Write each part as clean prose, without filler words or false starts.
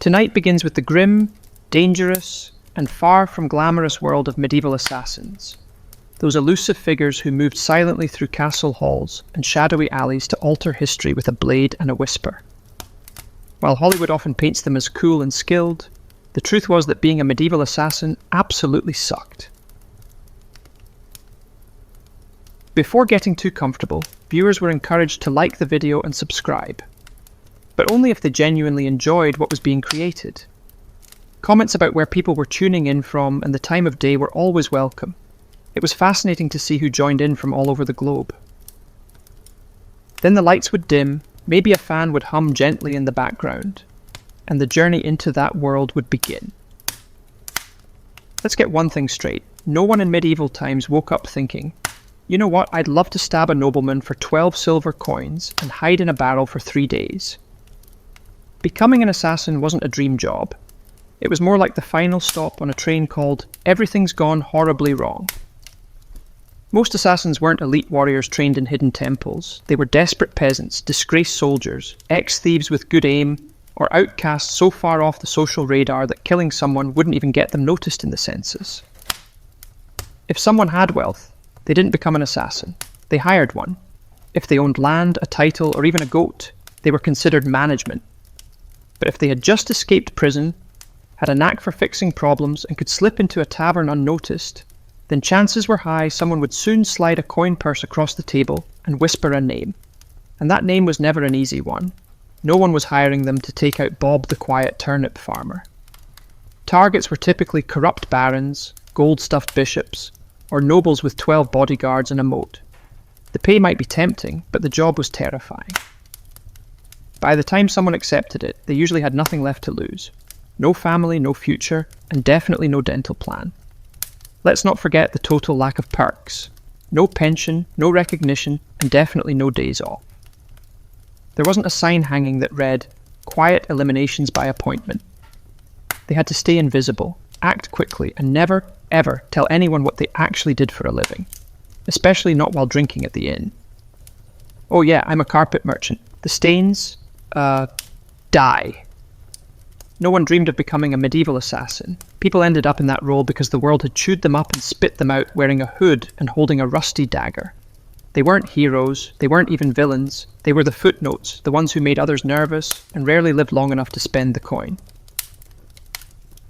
Tonight begins with the grim, dangerous, and far from glamorous world of medieval assassins. Those elusive figures who moved silently through castle halls and shadowy alleys to alter history with a blade and a whisper. While Hollywood often paints them as cool and skilled, the truth was that being a medieval assassin absolutely sucked. Before getting too comfortable, viewers were encouraged to like the video and subscribe, but only if they genuinely enjoyed what was being created. Comments about where people were tuning in from and the time of day were always welcome. It was fascinating to see who joined in from all over the globe. Then the lights would dim, maybe a fan would hum gently in the background, and the journey into that world would begin. Let's get one thing straight. No one in medieval times woke up thinking, you know what, I'd love to stab a nobleman for 12 silver coins and hide in a barrel for 3 days. Becoming an assassin wasn't a dream job. It was more like the final stop on a train called Everything's Gone Horribly Wrong. Most assassins weren't elite warriors trained in hidden temples. They were desperate peasants, disgraced soldiers, ex-thieves with good aim, or outcasts so far off the social radar that killing someone wouldn't even get them noticed in the census. If someone had wealth, they didn't become an assassin. They hired one. If they owned land, a title, or even a goat, they were considered management. But if they had just escaped prison, had a knack for fixing problems, and could slip into a tavern unnoticed, then chances were high someone would soon slide a coin purse across the table and whisper a name. And that name was never an easy one. No one was hiring them to take out Bob the quiet turnip farmer. Targets were typically corrupt barons, gold-stuffed bishops, or nobles with 12 bodyguards and a moat. The pay might be tempting, but the job was terrifying. By the time someone accepted it, they usually had nothing left to lose. No family, no future, and definitely no dental plan. Let's not forget the total lack of perks. No pension, no recognition, and definitely no days off. There wasn't a sign hanging that read, "Quiet eliminations by appointment." They had to stay invisible, act quickly, and never, ever tell anyone what they actually did for a living. Especially not while drinking at the inn. Oh yeah, I'm a carpet merchant. The stains, die. No one dreamed of becoming a medieval assassin. People ended up in that role because the world had chewed them up and spit them out wearing a hood and holding a rusty dagger. They weren't heroes, they weren't even villains, they were the footnotes, the ones who made others nervous and rarely lived long enough to spend the coin.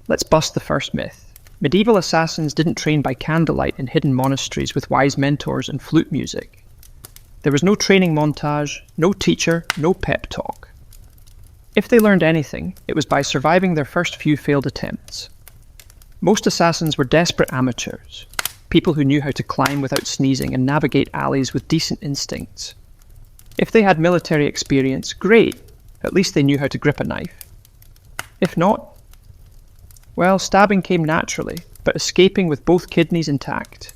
Let's bust the first myth. Medieval assassins didn't train by candlelight in hidden monasteries with wise mentors and flute music. There was no training montage, no teacher, no pep talk. If they learned anything, it was by surviving their first few failed attempts. Most assassins were desperate amateurs, people who knew how to climb without sneezing and navigate alleys with decent instincts. If they had military experience, great, at least they knew how to grip a knife. If not, well, stabbing came naturally, but escaping with both kidneys intact.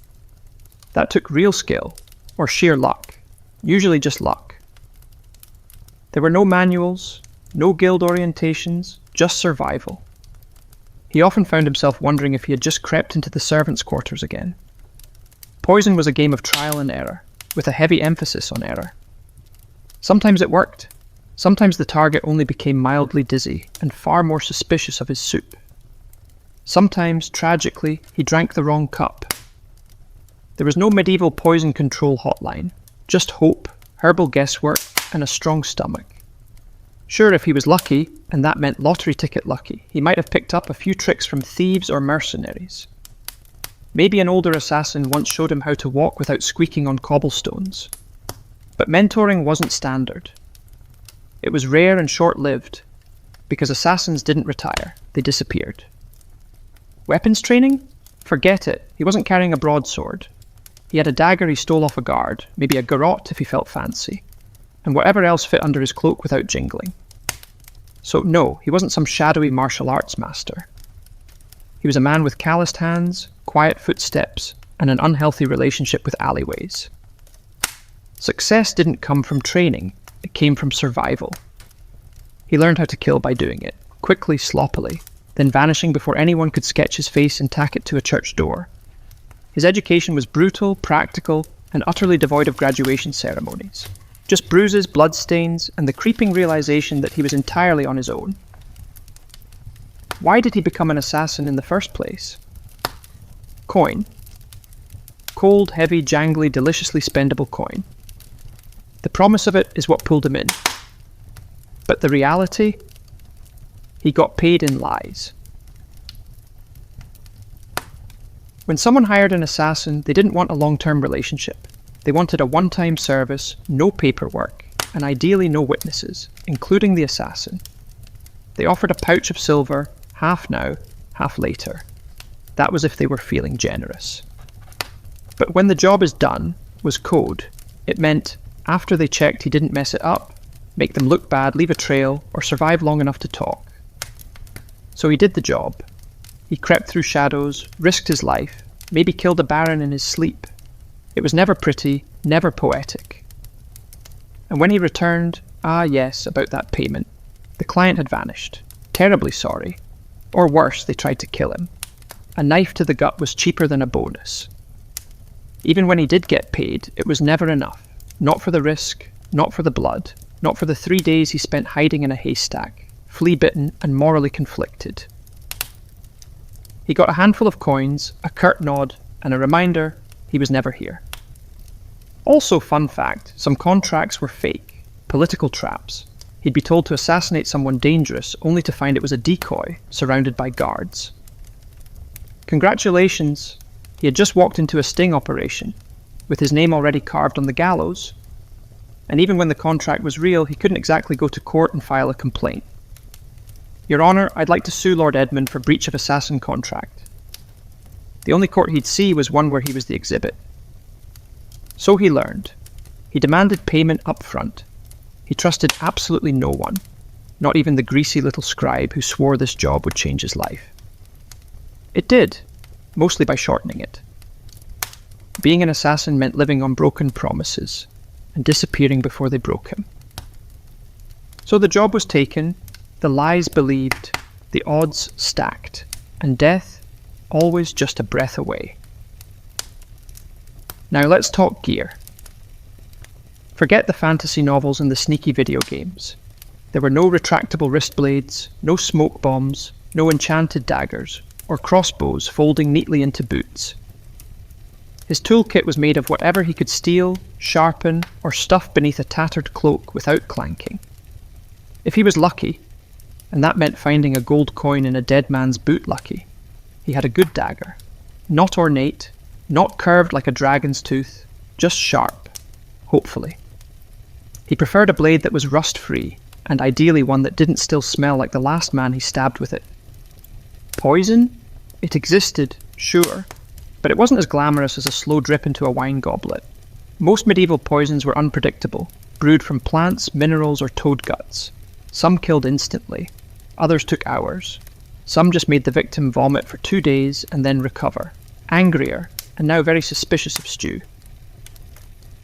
That took real skill, or sheer luck, usually just luck. There were no manuals, no guild orientations, just survival. He often found himself wondering if he had just crept into the servants' quarters again. Poison was a game of trial and error, with a heavy emphasis on error. Sometimes it worked. Sometimes the target only became mildly dizzy and far more suspicious of his soup. Sometimes, tragically, he drank the wrong cup. There was no medieval poison control hotline, just hope, herbal guesswork, and a strong stomach. Sure, if he was lucky, and that meant lottery ticket lucky, he might have picked up a few tricks from thieves or mercenaries. Maybe an older assassin once showed him how to walk without squeaking on cobblestones. But mentoring wasn't standard. It was rare and short-lived, because assassins didn't retire, they disappeared. Weapons training? Forget it, he wasn't carrying a broadsword. He had a dagger he stole off a guard, maybe a garrote if he felt fancy, and whatever else fit under his cloak without jingling. So no, he wasn't some shadowy martial arts master. He was a man with calloused hands, quiet footsteps, and an unhealthy relationship with alleyways. Success didn't come from training, it came from survival. He learned how to kill by doing it, quickly, sloppily, then vanishing before anyone could sketch his face and tack it to a church door. His education was brutal, practical, and utterly devoid of graduation ceremonies. Just bruises, bloodstains, and the creeping realization that he was entirely on his own. Why did he become an assassin in the first place? Coin. Cold, heavy, jangly, deliciously spendable coin. The promise of it is what pulled him in. But the reality? He got paid in lies. When someone hired an assassin, they didn't want a long-term relationship. They wanted a one-time service, no paperwork, and ideally no witnesses, including the assassin. They offered a pouch of silver, half now, half later. That was if they were feeling generous. But when the job is done was code. It meant after they checked he didn't mess it up, make them look bad, leave a trail, or survive long enough to talk. So he did the job. He crept through shadows, risked his life, maybe killed a baron in his sleep. It was never pretty, never poetic. And when he returned, ah yes, about that payment, the client had vanished. Terribly sorry. Or worse, they tried to kill him. A knife to the gut was cheaper than a bonus. Even when he did get paid, it was never enough. Not for the risk, not for the blood, not for the 3 days he spent hiding in a haystack, flea-bitten and morally conflicted. He got a handful of coins, a curt nod, and a reminder he was never here. Also, fun fact, some contracts were fake, political traps. He'd be told to assassinate someone dangerous only to find it was a decoy, surrounded by guards. Congratulations, he had just walked into a sting operation, with his name already carved on the gallows. And even when the contract was real, he couldn't exactly go to court and file a complaint. Your Honour, I'd like to sue Lord Edmund for breach of assassin contract. The only court he'd see was one where he was the exhibit. So he learned. He demanded payment up front. He trusted absolutely no one, not even the greasy little scribe who swore this job would change his life. It did, mostly by shortening it. Being an assassin meant living on broken promises and disappearing before they broke him. So the job was taken, the lies believed, the odds stacked, and death always just a breath away. Now let's talk gear. Forget the fantasy novels and the sneaky video games. There were no retractable wrist blades, no smoke bombs, no enchanted daggers, or crossbows folding neatly into boots. His toolkit was made of whatever he could steal, sharpen, or stuff beneath a tattered cloak without clanking. If he was lucky, and that meant finding a gold coin in a dead man's boot lucky, he had a good dagger. Not ornate, not curved like a dragon's tooth, just sharp, hopefully. He preferred a blade that was rust-free, and ideally one that didn't still smell like the last man he stabbed with it. Poison? It existed, sure, but it wasn't as glamorous as a slow drip into a wine goblet. Most medieval poisons were unpredictable, brewed from plants, minerals, or toad guts. Some killed instantly, others took hours. Some just made the victim vomit for 2 days and then recover, angrier, and now very suspicious of stew.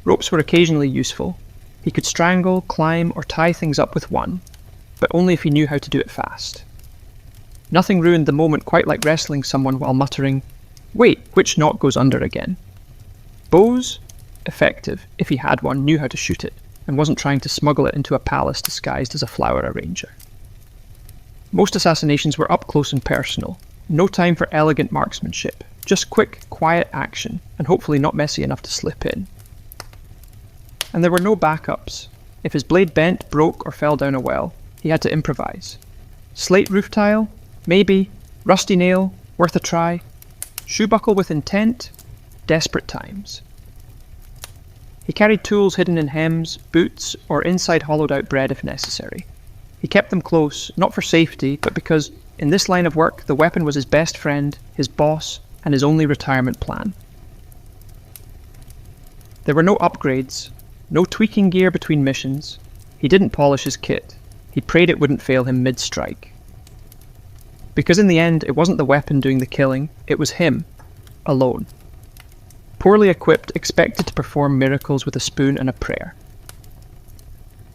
Ropes were occasionally useful. He could strangle, climb, or tie things up with one, but only if he knew how to do it fast. Nothing ruined the moment quite like wrestling someone while muttering, "Wait, which knot goes under again?" Bows? Effective, if he had one, knew how to shoot it, and wasn't trying to smuggle it into a palace disguised as a flower arranger. Most assassinations were up close and personal. No time for elegant marksmanship. Just quick, quiet action, and hopefully not messy enough to slip in. And there were no backups. If his blade bent, broke, or fell down a well, he had to improvise. Slate roof tile? Maybe. Rusty nail? Worth a try. Shoe buckle with intent? Desperate times. He carried tools hidden in hems, boots, or inside hollowed-out bread if necessary. He kept them close, not for safety, but because, in this line of work, the weapon was his best friend, his boss, and his only retirement plan. There were no upgrades, no tweaking gear between missions. He didn't polish his kit. He prayed it wouldn't fail him mid-strike. Because in the end, it wasn't the weapon doing the killing, it was him, alone. Poorly equipped, expected to perform miracles with a spoon and a prayer.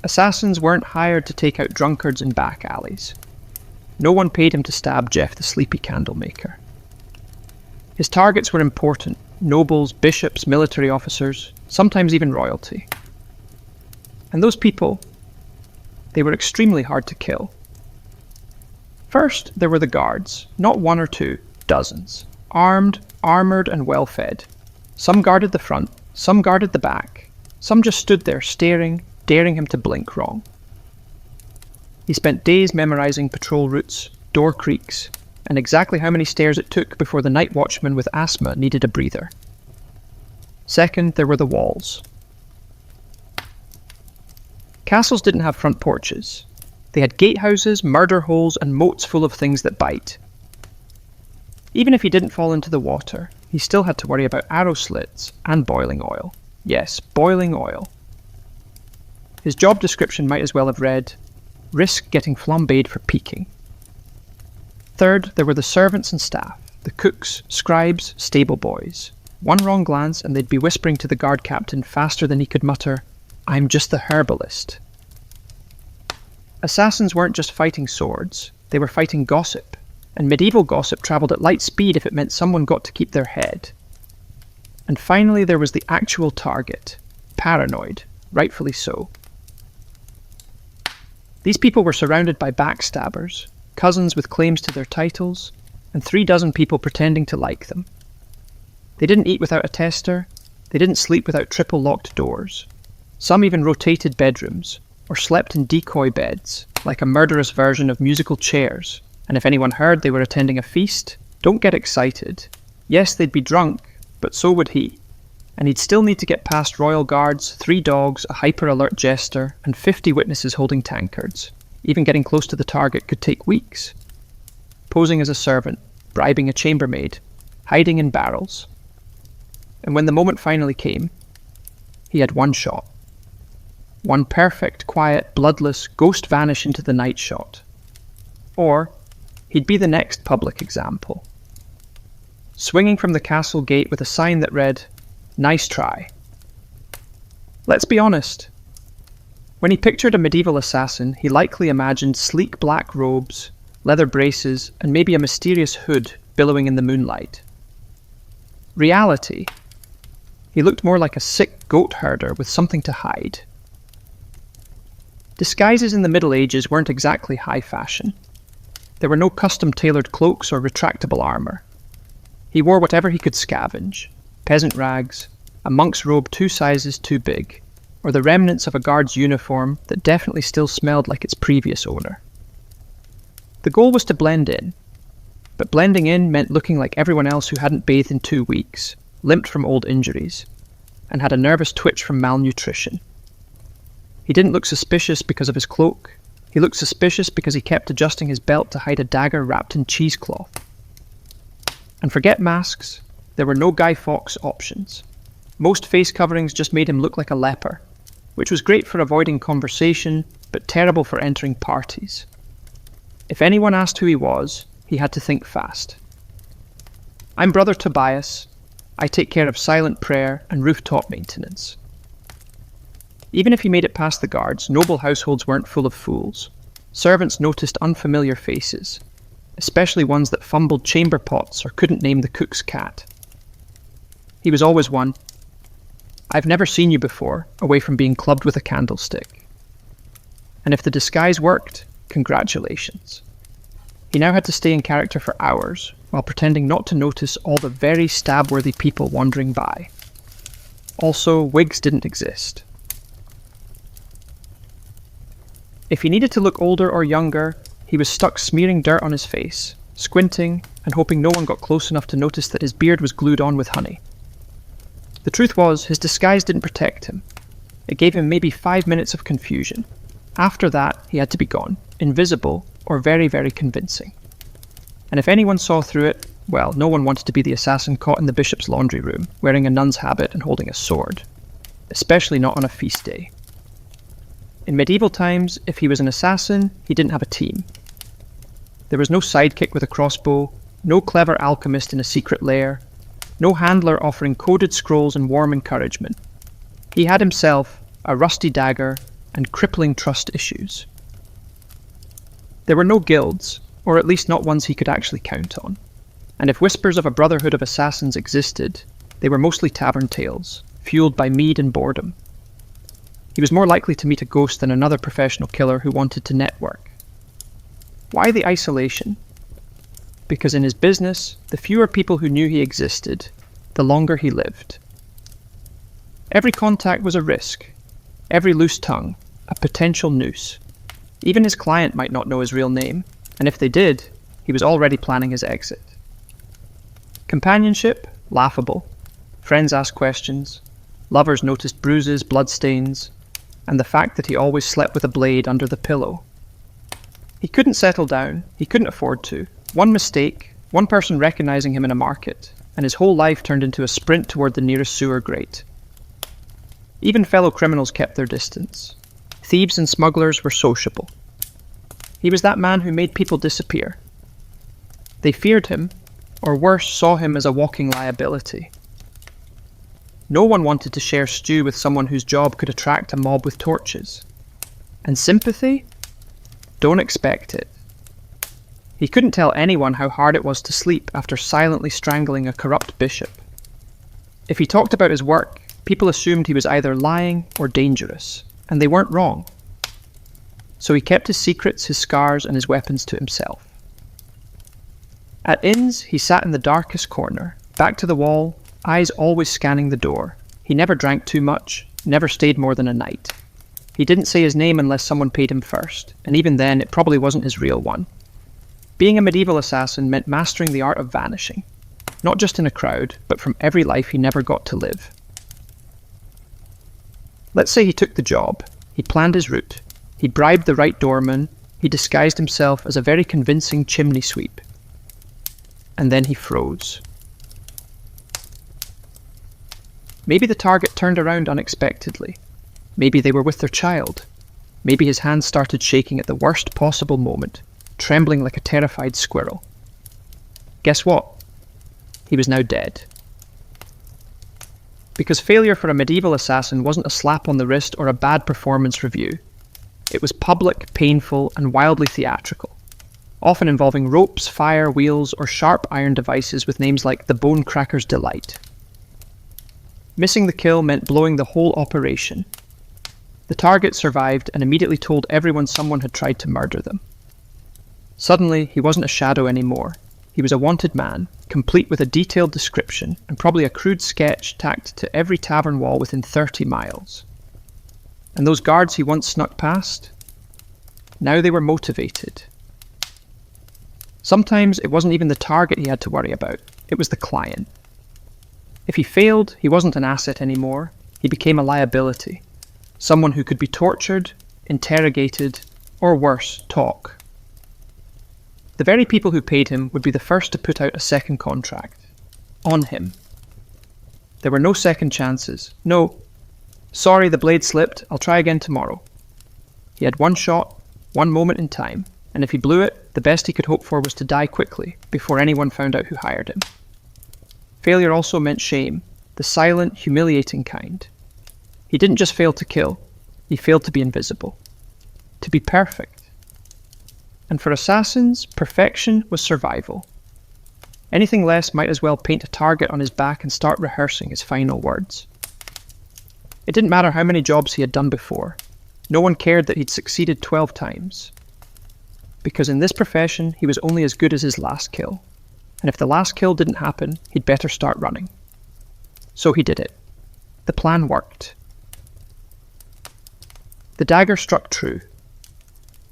Assassins weren't hired to take out drunkards in back alleys. No one paid him to stab Jeff the sleepy candlemaker. His targets were important, nobles, bishops, military officers, sometimes even royalty. And those people, they were extremely hard to kill. First, there were the guards, not one or two, dozens. Armed, armoured and well-fed. Some guarded the front, some guarded the back, some just stood there staring, daring him to blink wrong. He spent days memorising patrol routes, door creaks, and exactly how many stairs it took before the night watchman with asthma needed a breather. Second, there were the walls. Castles didn't have front porches. They had gatehouses, murder holes, and moats full of things that bite. Even if he didn't fall into the water, he still had to worry about arrow slits and boiling oil. Yes, boiling oil. His job description might as well have read, risk getting flambéed for peeking. Third, there were the servants and staff, the cooks, scribes, stable boys. One wrong glance and they'd be whispering to the guard captain faster than he could mutter, "I'm just the herbalist." Assassins weren't just fighting swords, they were fighting gossip, and medieval gossip travelled at light speed if it meant someone got to keep their head. And finally there was the actual target, paranoid, rightfully so. These people were surrounded by backstabbers, cousins with claims to their titles, and 36 people pretending to like them. They didn't eat without a tester, they didn't sleep without triple-locked doors. Some even rotated bedrooms, or slept in decoy beds, like a murderous version of musical chairs, and if anyone heard they were attending a feast, don't get excited. Yes, they'd be drunk, but so would he. And he'd still need to get past royal guards, 3 dogs, a hyper-alert jester, and 50 witnesses holding tankards. Even getting close to the target could take weeks. Posing as a servant, bribing a chambermaid, hiding in barrels. And when the moment finally came, he had one shot. One perfect, quiet, bloodless, ghost vanish into the night shot. Or he'd be the next public example. Swinging from the castle gate with a sign that read, "Nice try." Let's be honest. When he pictured a medieval assassin, he likely imagined sleek black robes, leather braces, and maybe a mysterious hood billowing in the moonlight. Reality, he looked more like a sick goat herder with something to hide. Disguises in the Middle Ages weren't exactly high fashion. There were no custom-tailored cloaks or retractable armour. He wore whatever he could scavenge, peasant rags, a monk's robe 2 sizes too big, or the remnants of a guard's uniform that definitely still smelled like its previous owner. The goal was to blend in, but blending in meant looking like everyone else who hadn't bathed in 2 weeks, limped from old injuries, and had a nervous twitch from malnutrition. He didn't look suspicious because of his cloak. He looked suspicious because he kept adjusting his belt to hide a dagger wrapped in cheesecloth. And forget masks, there were no Guy Fawkes options. Most face coverings just made him look like a leper, which was great for avoiding conversation, but terrible for entering parties. If anyone asked who he was, he had to think fast. "I'm Brother Tobias. I take care of silent prayer and rooftop maintenance." Even if he made it past the guards, noble households weren't full of fools. Servants noticed unfamiliar faces, especially ones that fumbled chamber pots or couldn't name the cook's cat. He was always one, "I've never seen you before," away from being clubbed with a candlestick. And if the disguise worked, congratulations. He now had to stay in character for hours, while pretending not to notice all the very stab-worthy people wandering by. Also, wigs didn't exist. If he needed to look older or younger, he was stuck smearing dirt on his face, squinting, and hoping no one got close enough to notice that his beard was glued on with honey. The truth was, his disguise didn't protect him. It gave him maybe 5 minutes of confusion. After that, he had to be gone, invisible, or very, very convincing. And if anyone saw through it, well, no one wanted to be the assassin caught in the bishop's laundry room, wearing a nun's habit and holding a sword. Especially not on a feast day. In medieval times, if he was an assassin, he didn't have a team. There was no sidekick with a crossbow, no clever alchemist in a secret lair, no handler offering coded scrolls and warm encouragement. He had himself, a rusty dagger, and crippling trust issues. There were no guilds, or at least not ones he could actually count on. And if whispers of a brotherhood of assassins existed, they were mostly tavern tales, fueled by mead and boredom. He was more likely to meet a ghost than another professional killer who wanted to network. Why the isolation? Because in his business, the fewer people who knew he existed, the longer he lived. Every contact was a risk, every loose tongue, a potential noose. Even his client might not know his real name, and if they did, he was already planning his exit. Companionship? Laughable. Friends asked questions. Lovers noticed bruises, bloodstains, and the fact that he always slept with a blade under the pillow. He couldn't settle down. He couldn't afford to. One mistake, one person recognizing him in a market, and his whole life turned into a sprint toward the nearest sewer grate. Even fellow criminals kept their distance. Thieves and smugglers were sociable. He was that man who made people disappear. They feared him, or worse, saw him as a walking liability. No one wanted to share stew with someone whose job could attract a mob with torches. And sympathy? Don't expect it. He couldn't tell anyone how hard it was to sleep after silently strangling a corrupt bishop. If he talked about his work, people assumed he was either lying or dangerous, and they weren't wrong. So he kept his secrets, his scars, and his weapons to himself. At inns, he sat in the darkest corner, back to the wall, eyes always scanning the door. He never drank too much, never stayed more than a night. He didn't say his name unless someone paid him first, and even then it probably wasn't his real one. Being a medieval assassin meant mastering the art of vanishing, not just in a crowd, but from every life he never got to live. Let's say he took the job, he planned his route, he bribed the right doorman, he disguised himself as a very convincing chimney sweep. And then he froze. Maybe the target turned around unexpectedly. Maybe they were with their child. Maybe his hands started shaking at the worst possible moment, trembling like a terrified squirrel. Guess what? He was now dead. Because failure for a medieval assassin wasn't a slap on the wrist or a bad performance review. It was public, painful, and wildly theatrical, often involving ropes, fire, wheels, or sharp iron devices with names like the Bone Cracker's Delight. Missing the kill meant blowing the whole operation. The target survived and immediately told everyone someone had tried to murder them. Suddenly, he wasn't a shadow anymore. He was a wanted man, complete with a detailed description and probably a crude sketch tacked to every tavern wall within 30 miles. And those guards he once snuck past? Now they were motivated. Sometimes it wasn't even the target he had to worry about, it was the client. If he failed, he wasn't an asset anymore, he became a liability. Someone who could be tortured, interrogated, or worse, talk. The very people who paid him would be the first to put out a second contract. On him. There were no second chances. No. Sorry, the blade slipped. I'll try again tomorrow. He had one shot, one moment in time, and if he blew it, the best he could hope for was to die quickly, before anyone found out who hired him. Failure also meant shame, the silent, humiliating kind. He didn't just fail to kill, he failed to be invisible. To be perfect. And for assassins, perfection was survival. Anything less might as well paint a target on his back and start rehearsing his final words. It didn't matter how many jobs he had done before. No one cared that he'd succeeded 12 times. Because in this profession, he was only as good as his last kill. And if the last kill didn't happen, he'd better start running. So he did it. The plan worked. The dagger struck true.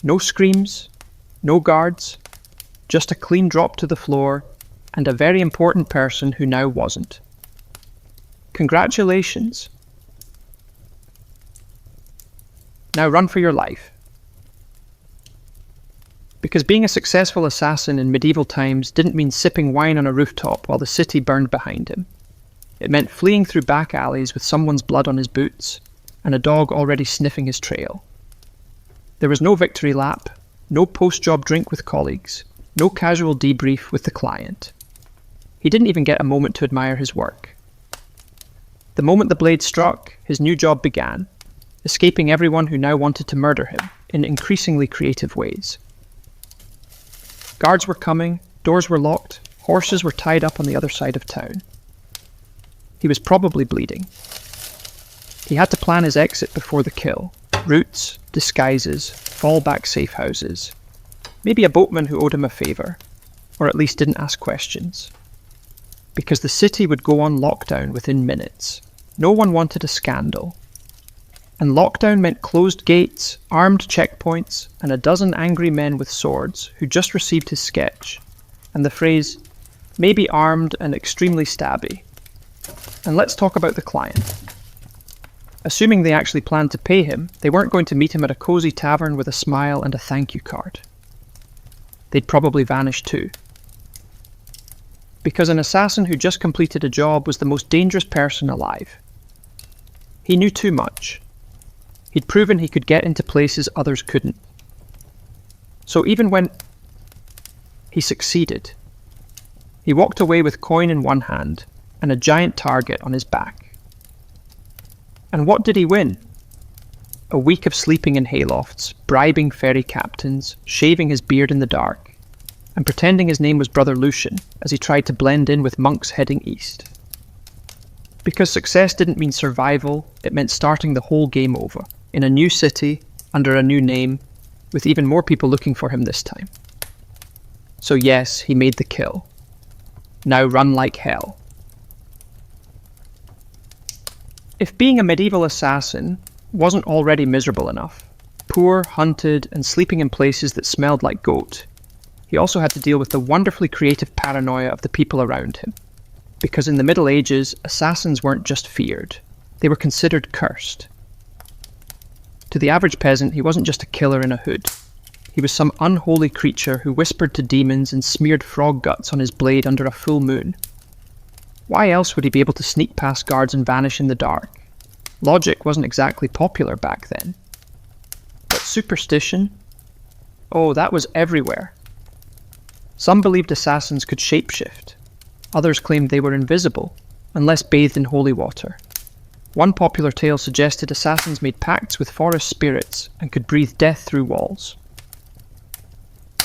No screams, no guards, just a clean drop to the floor, and a very important person who now wasn't. Congratulations. Now run for your life. Because being a successful assassin in medieval times didn't mean sipping wine on a rooftop while the city burned behind him. It meant fleeing through back alleys with someone's blood on his boots, and a dog already sniffing his trail. There was no victory lap, no post-job drink with colleagues, no casual debrief with the client. He didn't even get a moment to admire his work. The moment the blade struck, his new job began, escaping everyone who now wanted to murder him in increasingly creative ways. Guards were coming, doors were locked, horses were tied up on the other side of town. He was probably bleeding. He had to plan his exit before the kill. Routes, disguises, fallback safe houses. Maybe a boatman who owed him a favour, or at least didn't ask questions. Because the city would go on lockdown within minutes. No one wanted a scandal. And lockdown meant closed gates, armed checkpoints, and a dozen angry men with swords who just received his sketch, and the phrase, maybe armed and extremely stabby. And let's talk about the client. Assuming they actually planned to pay him, they weren't going to meet him at a cosy tavern with a smile and a thank you card. They'd probably vanish too. Because an assassin who just completed a job was the most dangerous person alive. He knew too much. He'd proven he could get into places others couldn't. So even when he succeeded, he walked away with coin in one hand and a giant target on his back. And what did he win? A week of sleeping in haylofts, bribing ferry captains, shaving his beard in the dark, and pretending his name was Brother Lucian as he tried to blend in with monks heading east. Because success didn't mean survival, it meant starting the whole game over, in a new city, under a new name, with even more people looking for him this time. So yes, he made the kill. Now run like hell. If being a medieval assassin wasn't already miserable enough, poor, hunted, and sleeping in places that smelled like goat, he also had to deal with the wonderfully creative paranoia of the people around him. Because in the Middle Ages, assassins weren't just feared, they were considered cursed. To the average peasant, he wasn't just a killer in a hood. He was some unholy creature who whispered to demons and smeared frog guts on his blade under a full moon. Why else would he be able to sneak past guards and vanish in the dark? Logic wasn't exactly popular back then. But superstition? Oh, that was everywhere. Some believed assassins could shapeshift. Others claimed they were invisible, unless bathed in holy water. One popular tale suggested assassins made pacts with forest spirits and could breathe death through walls.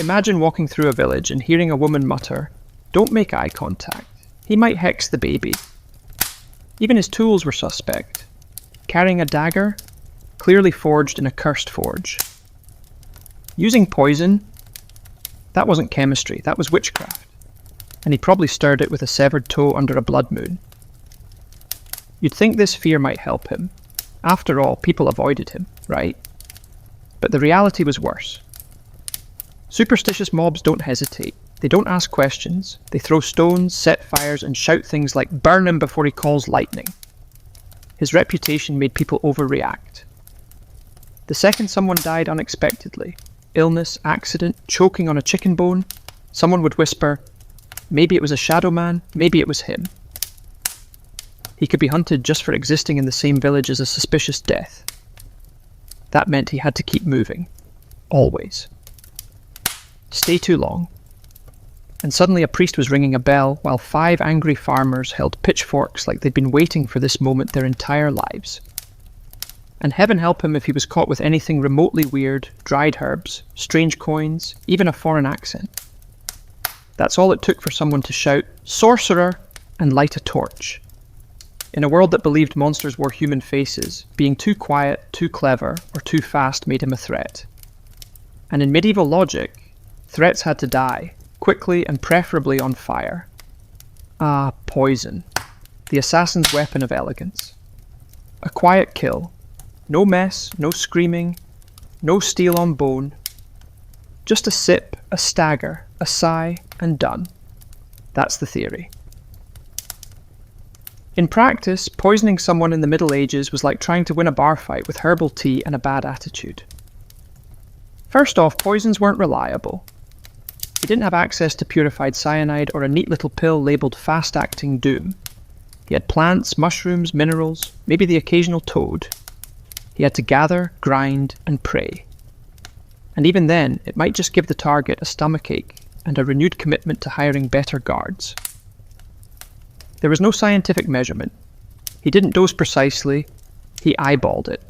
Imagine walking through a village and hearing a woman mutter, "Don't make eye contact. He might hex the baby." Even his tools were suspect. Carrying a dagger, clearly forged in a cursed forge. Using poison, that wasn't chemistry, that was witchcraft. And he probably stirred it with a severed toe under a blood moon. You'd think this fear might help him. After all, people avoided him, right? But the reality was worse. Superstitious mobs don't hesitate. They don't ask questions. They throw stones, set fires, and shout things like, "Burn him before he calls lightning." His reputation made people overreact. The second someone died unexpectedly, illness, accident, choking on a chicken bone, someone would whisper, maybe it was a shadow man, maybe it was him. He could be hunted just for existing in the same village as a suspicious death. That meant he had to keep moving. Always. Stay too long. And suddenly a priest was ringing a bell while 5 angry farmers held pitchforks like they'd been waiting for this moment their entire lives. And heaven help him if he was caught with anything remotely weird, dried herbs, strange coins, even a foreign accent. That's all it took for someone to shout, "Sorcerer!" and light a torch. In a world that believed monsters wore human faces, being too quiet, too clever, or too fast made him a threat. And in medieval logic, threats had to die, quickly and preferably on fire. Ah, poison. The assassin's weapon of elegance. A quiet kill. No mess, no screaming, no steel on bone. Just a sip, a stagger, a sigh, and done. That's the theory. In practice, poisoning someone in the Middle Ages was like trying to win a bar fight with herbal tea and a bad attitude. First off, poisons weren't reliable. He didn't have access to purified cyanide or a neat little pill labelled fast-acting doom. He had plants, mushrooms, minerals, maybe the occasional toad. He had to gather, grind, and pray. And even then, it might just give the target a stomachache and a renewed commitment to hiring better guards. There was no scientific measurement. He didn't dose precisely, he eyeballed it.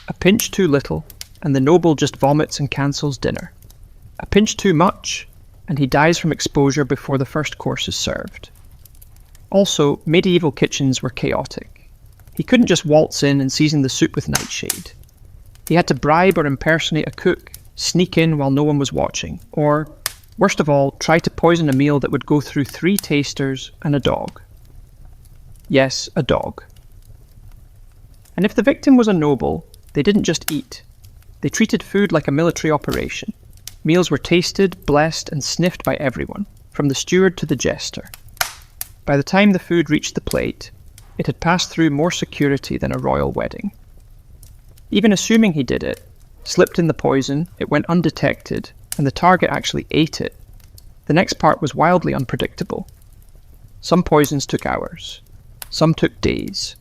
A pinch too little, and the noble just vomits and cancels dinner. A pinch too much, and he dies from exposure before the first course is served. Also, medieval kitchens were chaotic. He couldn't just waltz in and season the soup with nightshade. He had to bribe or impersonate a cook, sneak in while no one was watching, or, worst of all, try to poison a meal that would go through 3 tasters and a dog. Yes, a dog. And if the victim was a noble, they didn't just eat. They treated food like a military operation. Meals were tasted, blessed, and sniffed by everyone, from the steward to the jester. By the time the food reached the plate, it had passed through more security than a royal wedding. Even assuming he did it, slipped in the poison, it went undetected, and the target actually ate it, the next part was wildly unpredictable. Some poisons took hours. Some took days.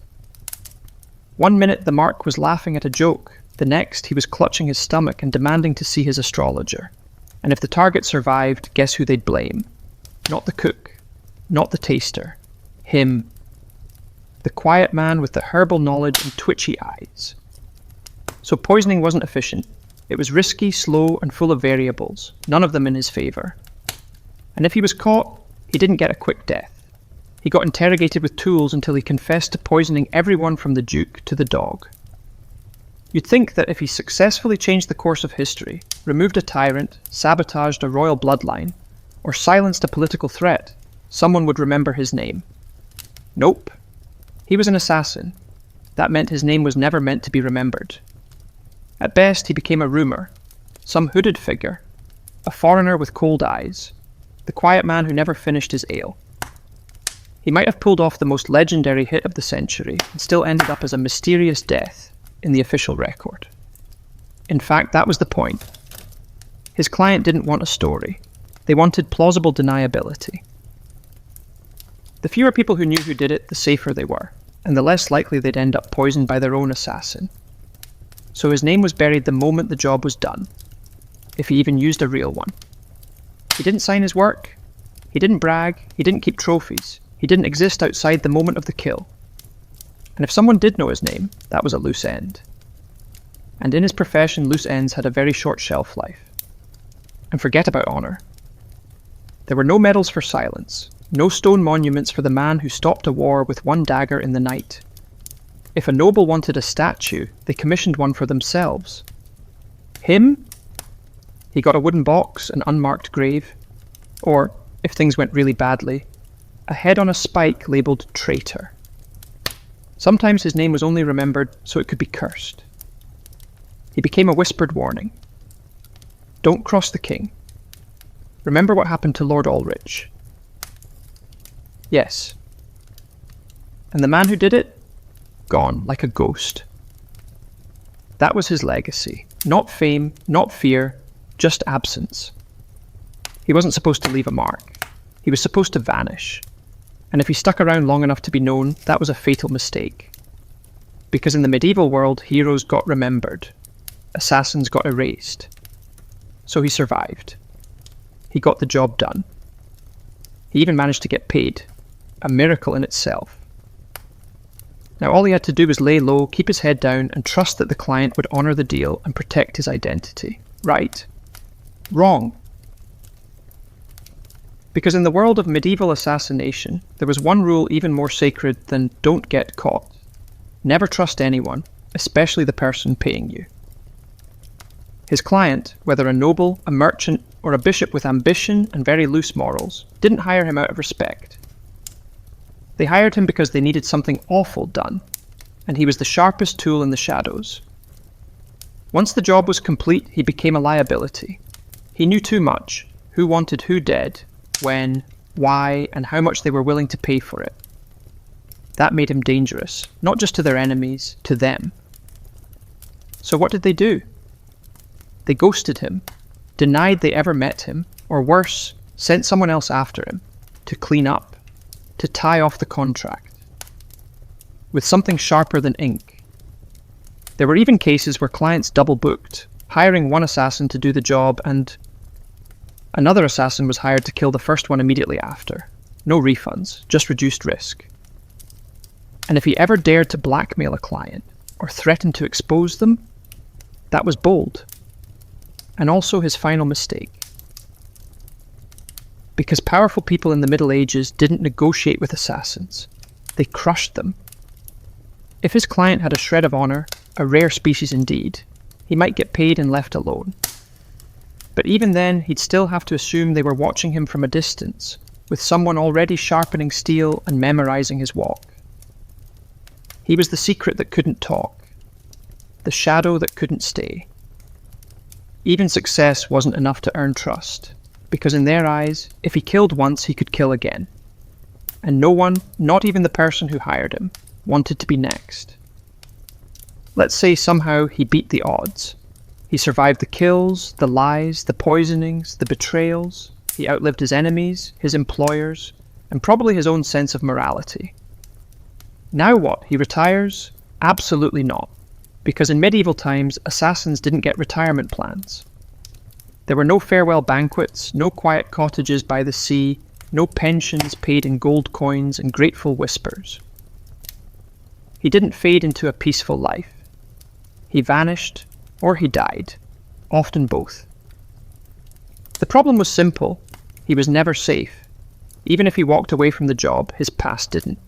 One minute the mark was laughing at a joke, the next he was clutching his stomach and demanding to see his astrologer. And if the target survived, guess who they'd blame? Not the cook, not the taster, him. The quiet man with the herbal knowledge and twitchy eyes. So poisoning wasn't efficient. It was risky, slow, and full of variables, none of them in his favour. And if he was caught, he didn't get a quick death. He got interrogated with tools until he confessed to poisoning everyone from the Duke to the dog. You'd think that if he successfully changed the course of history, removed a tyrant, sabotaged a royal bloodline, or silenced a political threat, someone would remember his name. Nope. He was an assassin. That meant his name was never meant to be remembered. At best, he became a rumour, some hooded figure, a foreigner with cold eyes, the quiet man who never finished his ale. He might have pulled off the most legendary hit of the century and still ended up as a mysterious death in the official record. In fact, that was the point. His client didn't want a story. They wanted plausible deniability. The fewer people who knew who did it, the safer they were, and the less likely they'd end up poisoned by their own assassin. So his name was buried the moment the job was done, if he even used a real one. He didn't sign his work. He didn't brag. He didn't keep trophies. He didn't exist outside the moment of the kill. And if someone did know his name, that was a loose end. And in his profession, loose ends had a very short shelf life. And forget about honour. There were no medals for silence, no stone monuments for the man who stopped a war with one dagger in the night. If a noble wanted a statue, they commissioned one for themselves. Him? He got a wooden box, an unmarked grave, or, if things went really badly, a head on a spike labelled traitor. Sometimes his name was only remembered so it could be cursed. He became a whispered warning. Don't cross the king. Remember what happened to Lord Ulrich. Yes. And the man who did it? Gone, like a ghost. That was his legacy. Not fame, not fear, just absence. He wasn't supposed to leave a mark. He was supposed to vanish. And if he stuck around long enough to be known, that was a fatal mistake. Because in the medieval world, heroes got remembered. Assassins got erased. So he survived. He got the job done. He even managed to get paid. A miracle in itself. Now all he had to do was lay low, keep his head down, and trust that the client would honour the deal and protect his identity. Right? Wrong. Because in the world of medieval assassination, there was one rule even more sacred than don't get caught. Never trust anyone, especially the person paying you. His client, whether a noble, a merchant, or a bishop with ambition and very loose morals, didn't hire him out of respect. They hired him because they needed something awful done, and he was the sharpest tool in the shadows. Once the job was complete, he became a liability. He knew too much, who wanted who dead, when, why, and how much they were willing to pay for it. That made him dangerous, not just to their enemies, to them. So what did they do? They ghosted him, denied they ever met him, or worse, sent someone else after him, to clean up, to tie off the contract, with something sharper than ink. There were even cases where clients double-booked, hiring one assassin to do the job and another assassin was hired to kill the first one immediately after. No refunds, just reduced risk. And if he ever dared to blackmail a client, or threatened to expose them, that was bold. And also his final mistake. Because powerful people in the Middle Ages didn't negotiate with assassins. They crushed them. If his client had a shred of honour, a rare species indeed, he might get paid and left alone. But even then, he'd still have to assume they were watching him from a distance, with someone already sharpening steel and memorizing his walk. He was the secret that couldn't talk, the shadow that couldn't stay. Even success wasn't enough to earn trust, because in their eyes, if he killed once, he could kill again. And no one, not even the person who hired him, wanted to be next. Let's say somehow he beat the odds. He survived the kills, the lies, the poisonings, the betrayals. He outlived his enemies, his employers, and probably his own sense of morality. Now what? He retires? Absolutely not. Because in medieval times, assassins didn't get retirement plans. There were no farewell banquets, no quiet cottages by the sea, no pensions paid in gold coins and grateful whispers. He didn't fade into a peaceful life. He vanished, or he died, often both. The problem was simple. He was never safe. Even if he walked away from the job, his past didn't.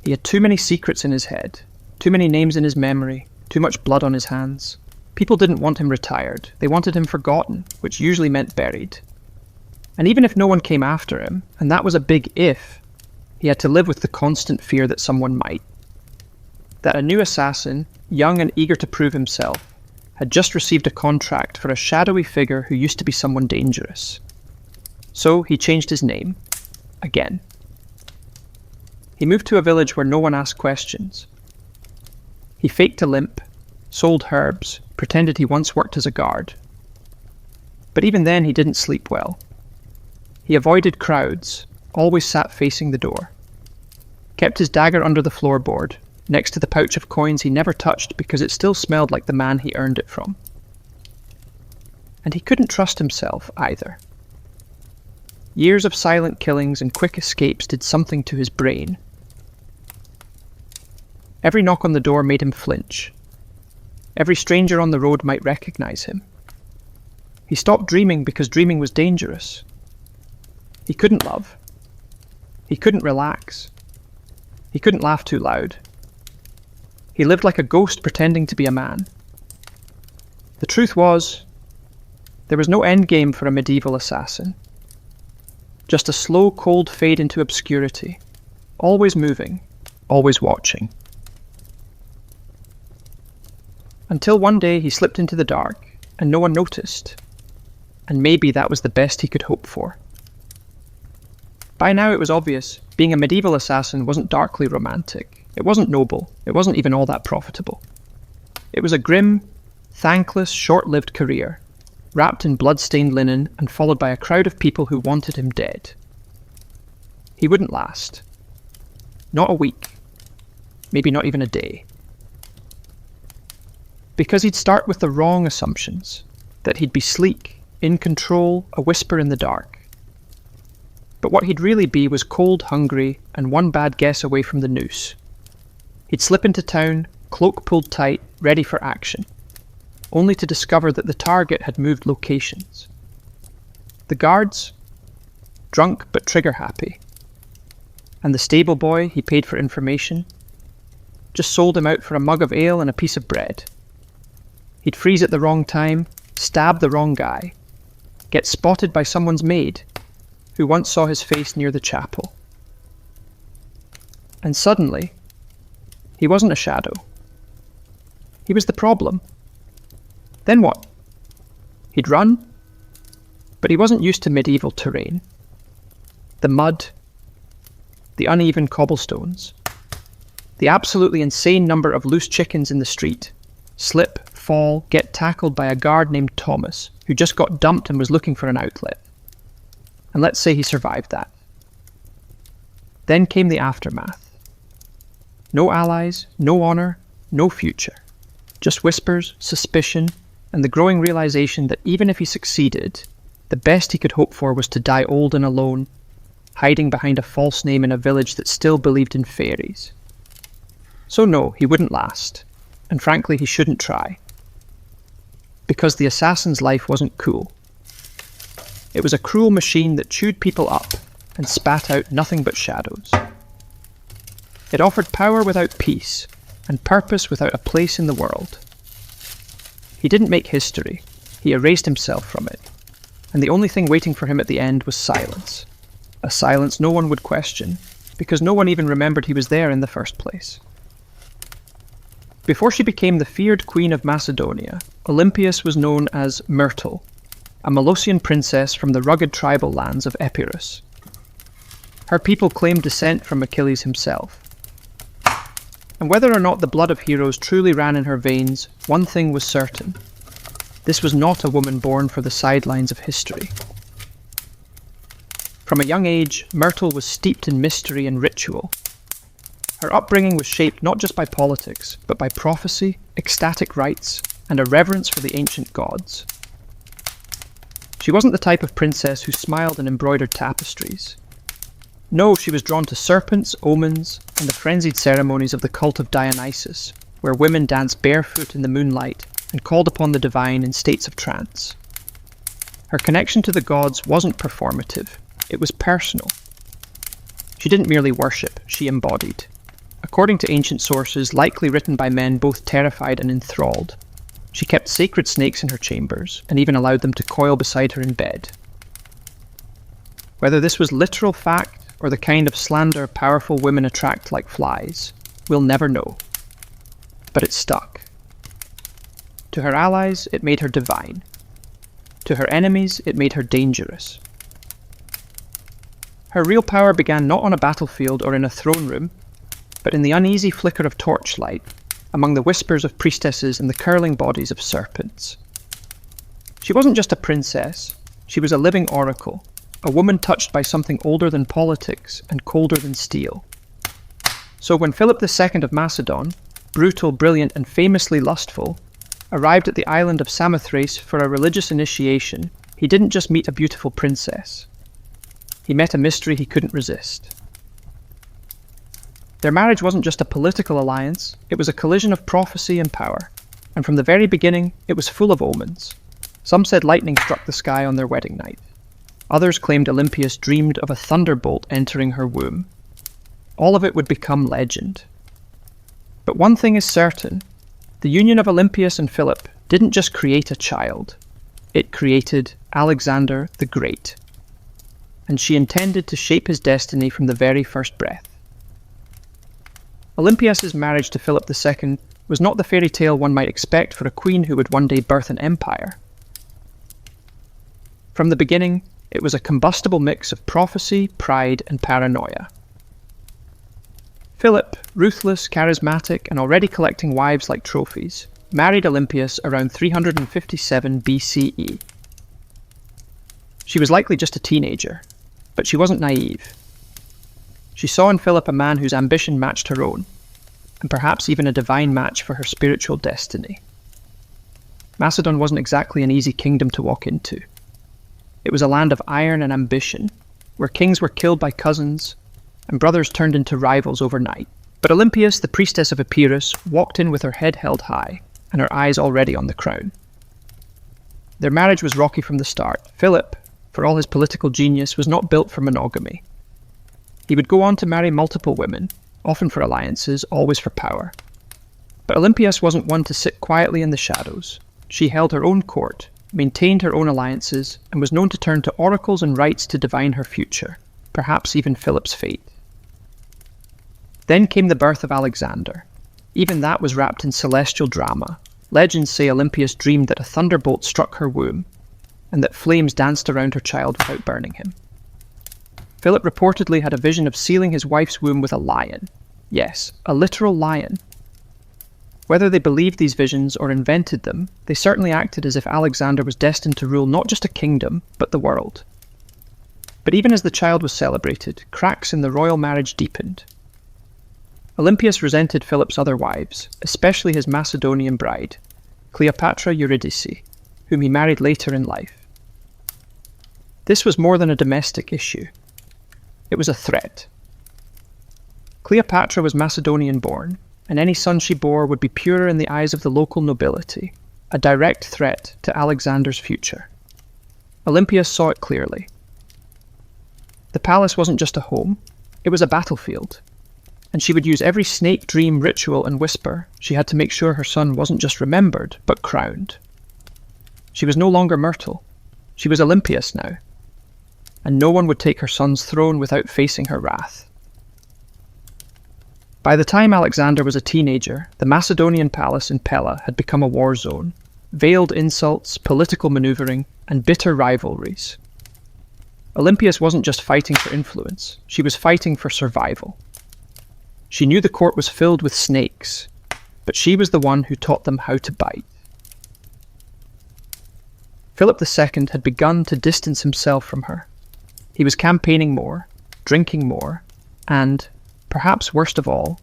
He had too many secrets in his head, too many names in his memory, too much blood on his hands. People didn't want him retired. They wanted him forgotten, which usually meant buried. And even if no one came after him, and that was a big if, he had to live with the constant fear that someone might. That a new assassin, young and eager to prove himself, had just received a contract for a shadowy figure who used to be someone dangerous. So he changed his name. Again. He moved to a village where no one asked questions. He faked a limp, sold herbs, pretended he once worked as a guard. But even then he didn't sleep well. He avoided crowds, always sat facing the door. Kept his dagger under the floorboard, next to the pouch of coins he never touched because it still smelled like the man he earned it from. And he couldn't trust himself either. Years of silent killings and quick escapes did something to his brain. Every knock on the door made him flinch. Every stranger on the road might recognize him. He stopped dreaming because dreaming was dangerous. He couldn't love. He couldn't relax. He couldn't laugh too loud. He lived like a ghost pretending to be a man. The truth was, there was no endgame for a medieval assassin. Just a slow, cold fade into obscurity, always moving, always watching. Until one day he slipped into the dark, and no one noticed. And maybe that was the best he could hope for. By now it was obvious, being a medieval assassin wasn't darkly romantic. It wasn't noble. It wasn't even all that profitable. It was a grim, thankless, short-lived career, wrapped in blood-stained linen and followed by a crowd of people who wanted him dead. He wouldn't last. Not a week. Maybe not even a day. Because he'd start with the wrong assumptions, that he'd be sleek, in control, a whisper in the dark. But what he'd really be was cold, hungry, and one bad guess away from the noose. He'd slip into town, cloak pulled tight, ready for action, only to discover that the target had moved locations. The guards? Drunk but trigger-happy. And the stable boy he paid for information? Just sold him out for a mug of ale and a piece of bread. He'd freeze at the wrong time, stab the wrong guy, get spotted by someone's maid, who once saw his face near the chapel. And suddenly, he wasn't a shadow. He was the problem. Then what? He'd run, but he wasn't used to medieval terrain. The mud, the uneven cobblestones, the absolutely insane number of loose chickens in the street, slip, fall, get tackled by a guard named Thomas, who just got dumped and was looking for an outlet. And let's say he survived that. Then came the aftermath. No allies, no honor, no future. Just whispers, suspicion, and the growing realization that even if he succeeded, the best he could hope for was to die old and alone, hiding behind a false name in a village that still believed in fairies. So no, he wouldn't last, and frankly he shouldn't try. Because the assassin's life wasn't cool. It was a cruel machine that chewed people up and spat out nothing but shadows. It offered power without peace, and purpose without a place in the world. He didn't make history. He erased himself from it, and the only thing waiting for him at the end was silence. A silence no one would question, because no one even remembered he was there in the first place. Before she became the feared queen of Macedonia, Olympias was known as Myrtle, a Molossian princess from the rugged tribal lands of Epirus. Her people claimed descent from Achilles himself. And whether or not the blood of heroes truly ran in her veins, one thing was certain. This was not a woman born for the sidelines of history. From a young age, Myrtle was steeped in mystery and ritual. Her upbringing was shaped not just by politics, but by prophecy, ecstatic rites, and a reverence for the ancient gods. She wasn't the type of princess who smiled and embroidered tapestries. No, she was drawn to serpents, omens, and the frenzied ceremonies of the cult of Dionysus, where women danced barefoot in the moonlight and called upon the divine in states of trance. Her connection to the gods wasn't performative, it was personal. She didn't merely worship, she embodied. According to ancient sources, likely written by men both terrified and enthralled, she kept sacred snakes in her chambers and even allowed them to coil beside her in bed. Whether this was literal fact or the kind of slander powerful women attract like flies, we'll never know. But it stuck. To her allies, it made her divine. To her enemies, it made her dangerous. Her real power began not on a battlefield or in a throne room, but in the uneasy flicker of torchlight, among the whispers of priestesses and the curling bodies of serpents. She wasn't just a princess, she was a living oracle, a woman touched by something older than politics and colder than steel. So when Philip II of Macedon, brutal, brilliant, and famously lustful, arrived at the island of Samothrace for a religious initiation, he didn't just meet a beautiful princess. He met a mystery he couldn't resist. Their marriage wasn't just a political alliance, it was a collision of prophecy and power, and from the very beginning, it was full of omens. Some said lightning struck the sky on their wedding night. Others claimed Olympias dreamed of a thunderbolt entering her womb. All of it would become legend. But one thing is certain, the union of Olympias and Philip didn't just create a child, it created Alexander the Great. And she intended to shape his destiny from the very first breath. Olympias' marriage to Philip II was not the fairy tale one might expect for a queen who would one day birth an empire. From the beginning, it was a combustible mix of prophecy, pride, and paranoia. Philip, ruthless, charismatic, and already collecting wives like trophies, married Olympias around 357 BCE. She was likely just a teenager, but she wasn't naive. She saw in Philip a man whose ambition matched her own, and perhaps even a divine match for her spiritual destiny. Macedon wasn't exactly an easy kingdom to walk into. It was a land of iron and ambition, where kings were killed by cousins, and brothers turned into rivals overnight. But Olympias, the priestess of Epirus, walked in with her head held high, and her eyes already on the crown. Their marriage was rocky from the start. Philip, for all his political genius, was not built for monogamy. He would go on to marry multiple women, often for alliances, always for power. But Olympias wasn't one to sit quietly in the shadows. She held her own court, maintained her own alliances, and was known to turn to oracles and rites to divine her future, perhaps even Philip's fate. Then came the birth of Alexander. Even that was wrapped in celestial drama. Legends say Olympias dreamed that a thunderbolt struck her womb, and that flames danced around her child without burning him. Philip reportedly had a vision of sealing his wife's womb with a lion. Yes, a literal lion. Whether they believed these visions or invented them, they certainly acted as if Alexander was destined to rule not just a kingdom, but the world. But even as the child was celebrated, cracks in the royal marriage deepened. Olympias resented Philip's other wives, especially his Macedonian bride, Cleopatra Eurydice, whom he married later in life. This was more than a domestic issue. It was a threat. Cleopatra was Macedonian-born, and any son she bore would be purer in the eyes of the local nobility, a direct threat to Alexander's future. Olympias saw it clearly. The palace wasn't just a home, it was a battlefield, and she would use every snake, dream, ritual, and whisper. She had to make sure her son wasn't just remembered, but crowned. She was no longer Myrtle. She was Olympias now. And no one would take her son's throne without facing her wrath. By the time Alexander was a teenager, the Macedonian palace in Pella had become a war zone. Veiled insults, political maneuvering, and bitter rivalries. Olympias wasn't just fighting for influence, she was fighting for survival. She knew the court was filled with snakes, but she was the one who taught them how to bite. Philip II had begun to distance himself from her. He was campaigning more, drinking more, and, perhaps worst of all,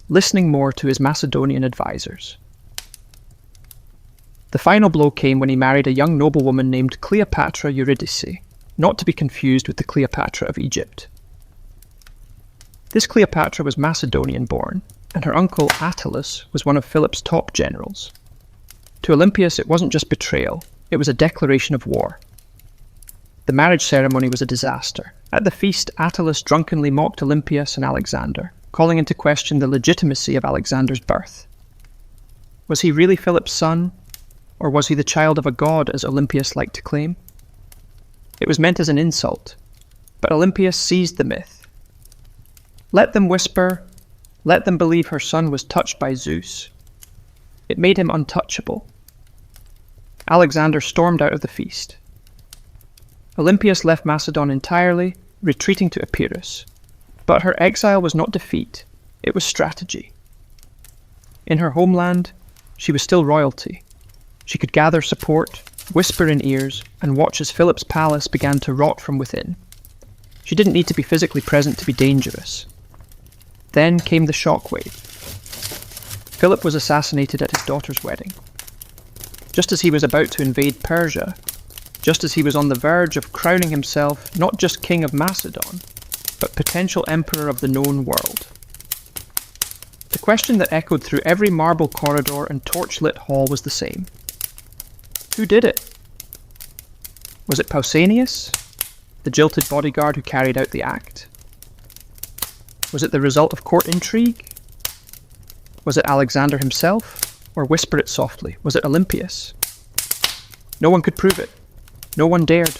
listening more to his Macedonian advisors. The final blow came when he married a young noblewoman named Cleopatra Eurydice, not to be confused with the Cleopatra of Egypt. This Cleopatra was Macedonian-born, and her uncle Attalus was one of Philip's top generals. To Olympias, it wasn't just betrayal, it was a declaration of war. The marriage ceremony was a disaster. At the feast, Attalus drunkenly mocked Olympias and Alexander, calling into question the legitimacy of Alexander's birth. Was he really Philip's son? Or was he the child of a god, as Olympias liked to claim? It was meant as an insult, but Olympias seized the myth. Let them whisper, let them believe her son was touched by Zeus. It made him untouchable. Alexander stormed out of the feast. Olympias left Macedon entirely, retreating to Epirus. But her exile was not defeat, it was strategy. In her homeland, she was still royalty. She could gather support, whisper in ears, and watch as Philip's palace began to rot from within. She didn't need to be physically present to be dangerous. Then came the shockwave. Philip was assassinated at his daughter's wedding. Just as he was about to invade Persia, just as he was on the verge of crowning himself not just king of Macedon, but potential emperor of the known world. The question that echoed through every marble corridor and torch-lit hall was the same. Who did it? Was it Pausanias, the jilted bodyguard who carried out the act? Was it the result of court intrigue? Was it Alexander himself? Or whisper it softly, was it Olympias? No one could prove it. No one dared.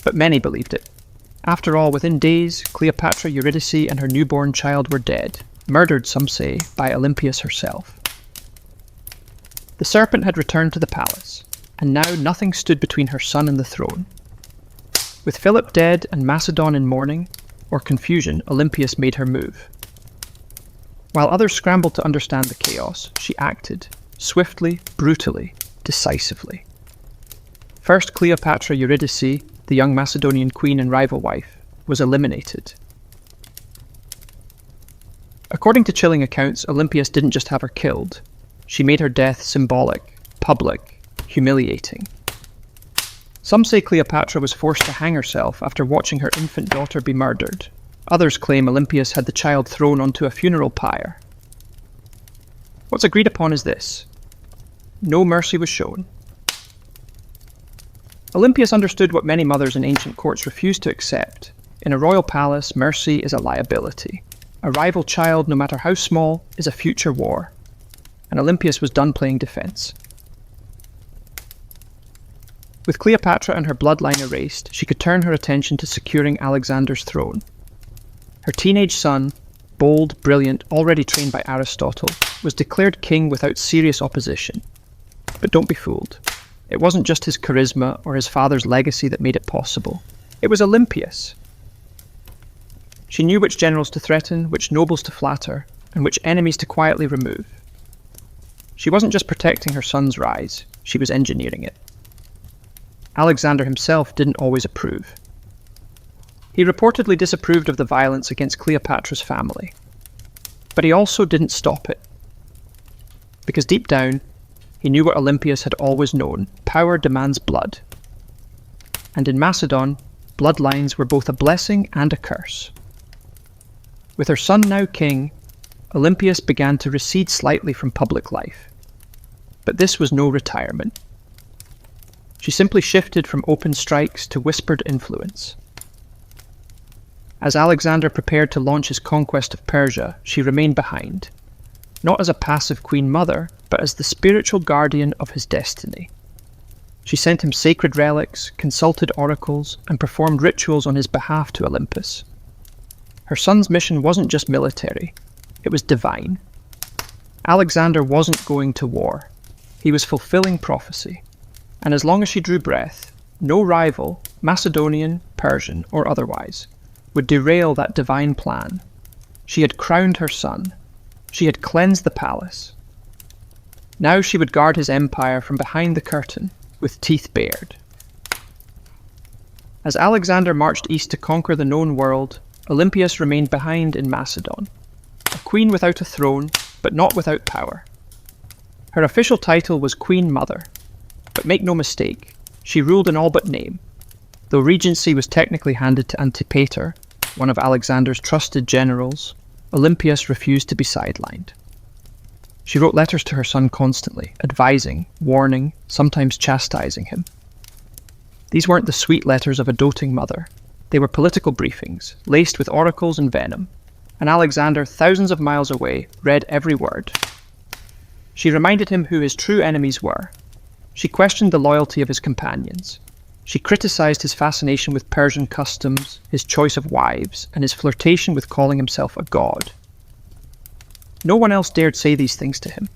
But many believed it. After all, within days, Cleopatra Eurydice and her newborn child were dead, murdered, some say, by Olympias herself. The serpent had returned to the palace, and now nothing stood between her son and the throne. With Philip dead and Macedon in mourning, or confusion, Olympias made her move. While others scrambled to understand the chaos, she acted, swiftly, brutally, decisively. First, Cleopatra Eurydice, the young Macedonian queen and rival wife, was eliminated. According to chilling accounts, Olympias didn't just have her killed. She made her death symbolic, public, humiliating. Some say Cleopatra was forced to hang herself after watching her infant daughter be murdered. Others claim Olympias had the child thrown onto a funeral pyre. What's agreed upon is this: no mercy was shown. Olympias understood what many mothers in ancient courts refused to accept. In a royal palace, mercy is a liability. A rival child, no matter how small, is a future war. And Olympias was done playing defence. With Cleopatra and her bloodline erased, she could turn her attention to securing Alexander's throne. Her teenage son, bold, brilliant, already trained by Aristotle, was declared king without serious opposition. But don't be fooled. It wasn't just his charisma or his father's legacy that made it possible. It was Olympias. She knew which generals to threaten, which nobles to flatter, and which enemies to quietly remove. She wasn't just protecting her son's rise, she was engineering it. Alexander himself didn't always approve. He reportedly disapproved of the violence against Cleopatra's family. But he also didn't stop it. Because deep down, he knew what Olympias had always known: power demands blood. And in Macedon, bloodlines were both a blessing and a curse. With her son now king, Olympias began to recede slightly from public life. But this was no retirement. She simply shifted from open strikes to whispered influence. As Alexander prepared to launch his conquest of Persia, she remained behind, not as a passive queen mother, but as the spiritual guardian of his destiny. She sent him sacred relics, consulted oracles, and performed rituals on his behalf to Olympus. Her son's mission wasn't just military, it was divine. Alexander wasn't going to war. He was fulfilling prophecy. And as long as she drew breath, no rival, Macedonian, Persian, or otherwise, would derail that divine plan. She had crowned her son. She had cleansed the palace. Now she would guard his empire from behind the curtain, with teeth bared. As Alexander marched east to conquer the known world, Olympias remained behind in Macedon, a queen without a throne, but not without power. Her official title was Queen Mother, but make no mistake, she ruled in all but name. Though regency was technically handed to Antipater, one of Alexander's trusted generals, Olympias refused to be sidelined. She wrote letters to her son constantly, advising, warning, sometimes chastising him. These weren't the sweet letters of a doting mother. They were political briefings, laced with oracles and venom, and Alexander, thousands of miles away, read every word. She reminded him who his true enemies were. She questioned the loyalty of his companions. She criticized his fascination with Persian customs, his choice of wives, and his flirtation with calling himself a god. No one else dared say these things to him,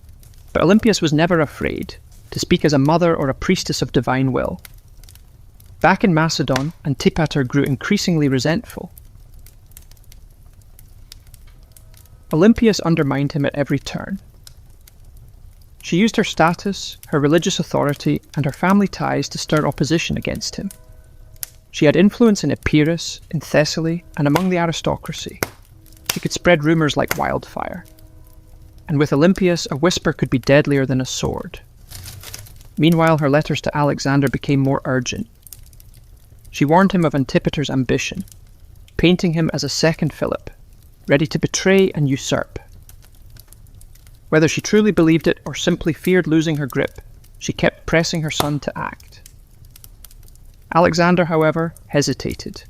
but Olympias was never afraid to speak as a mother or a priestess of divine will. Back in Macedon, Antipater grew increasingly resentful. Olympias undermined him at every turn. She used her status, her religious authority, and her family ties to stir opposition against him. She had influence in Epirus, in Thessaly, and among the aristocracy. She could spread rumours like wildfire. And with Olympias, a whisper could be deadlier than a sword. Meanwhile, her letters to Alexander became more urgent. She warned him of Antipater's ambition, painting him as a second Philip, ready to betray and usurp. Whether she truly believed it or simply feared losing her grip, she kept pressing her son to act. Alexander, however, hesitated.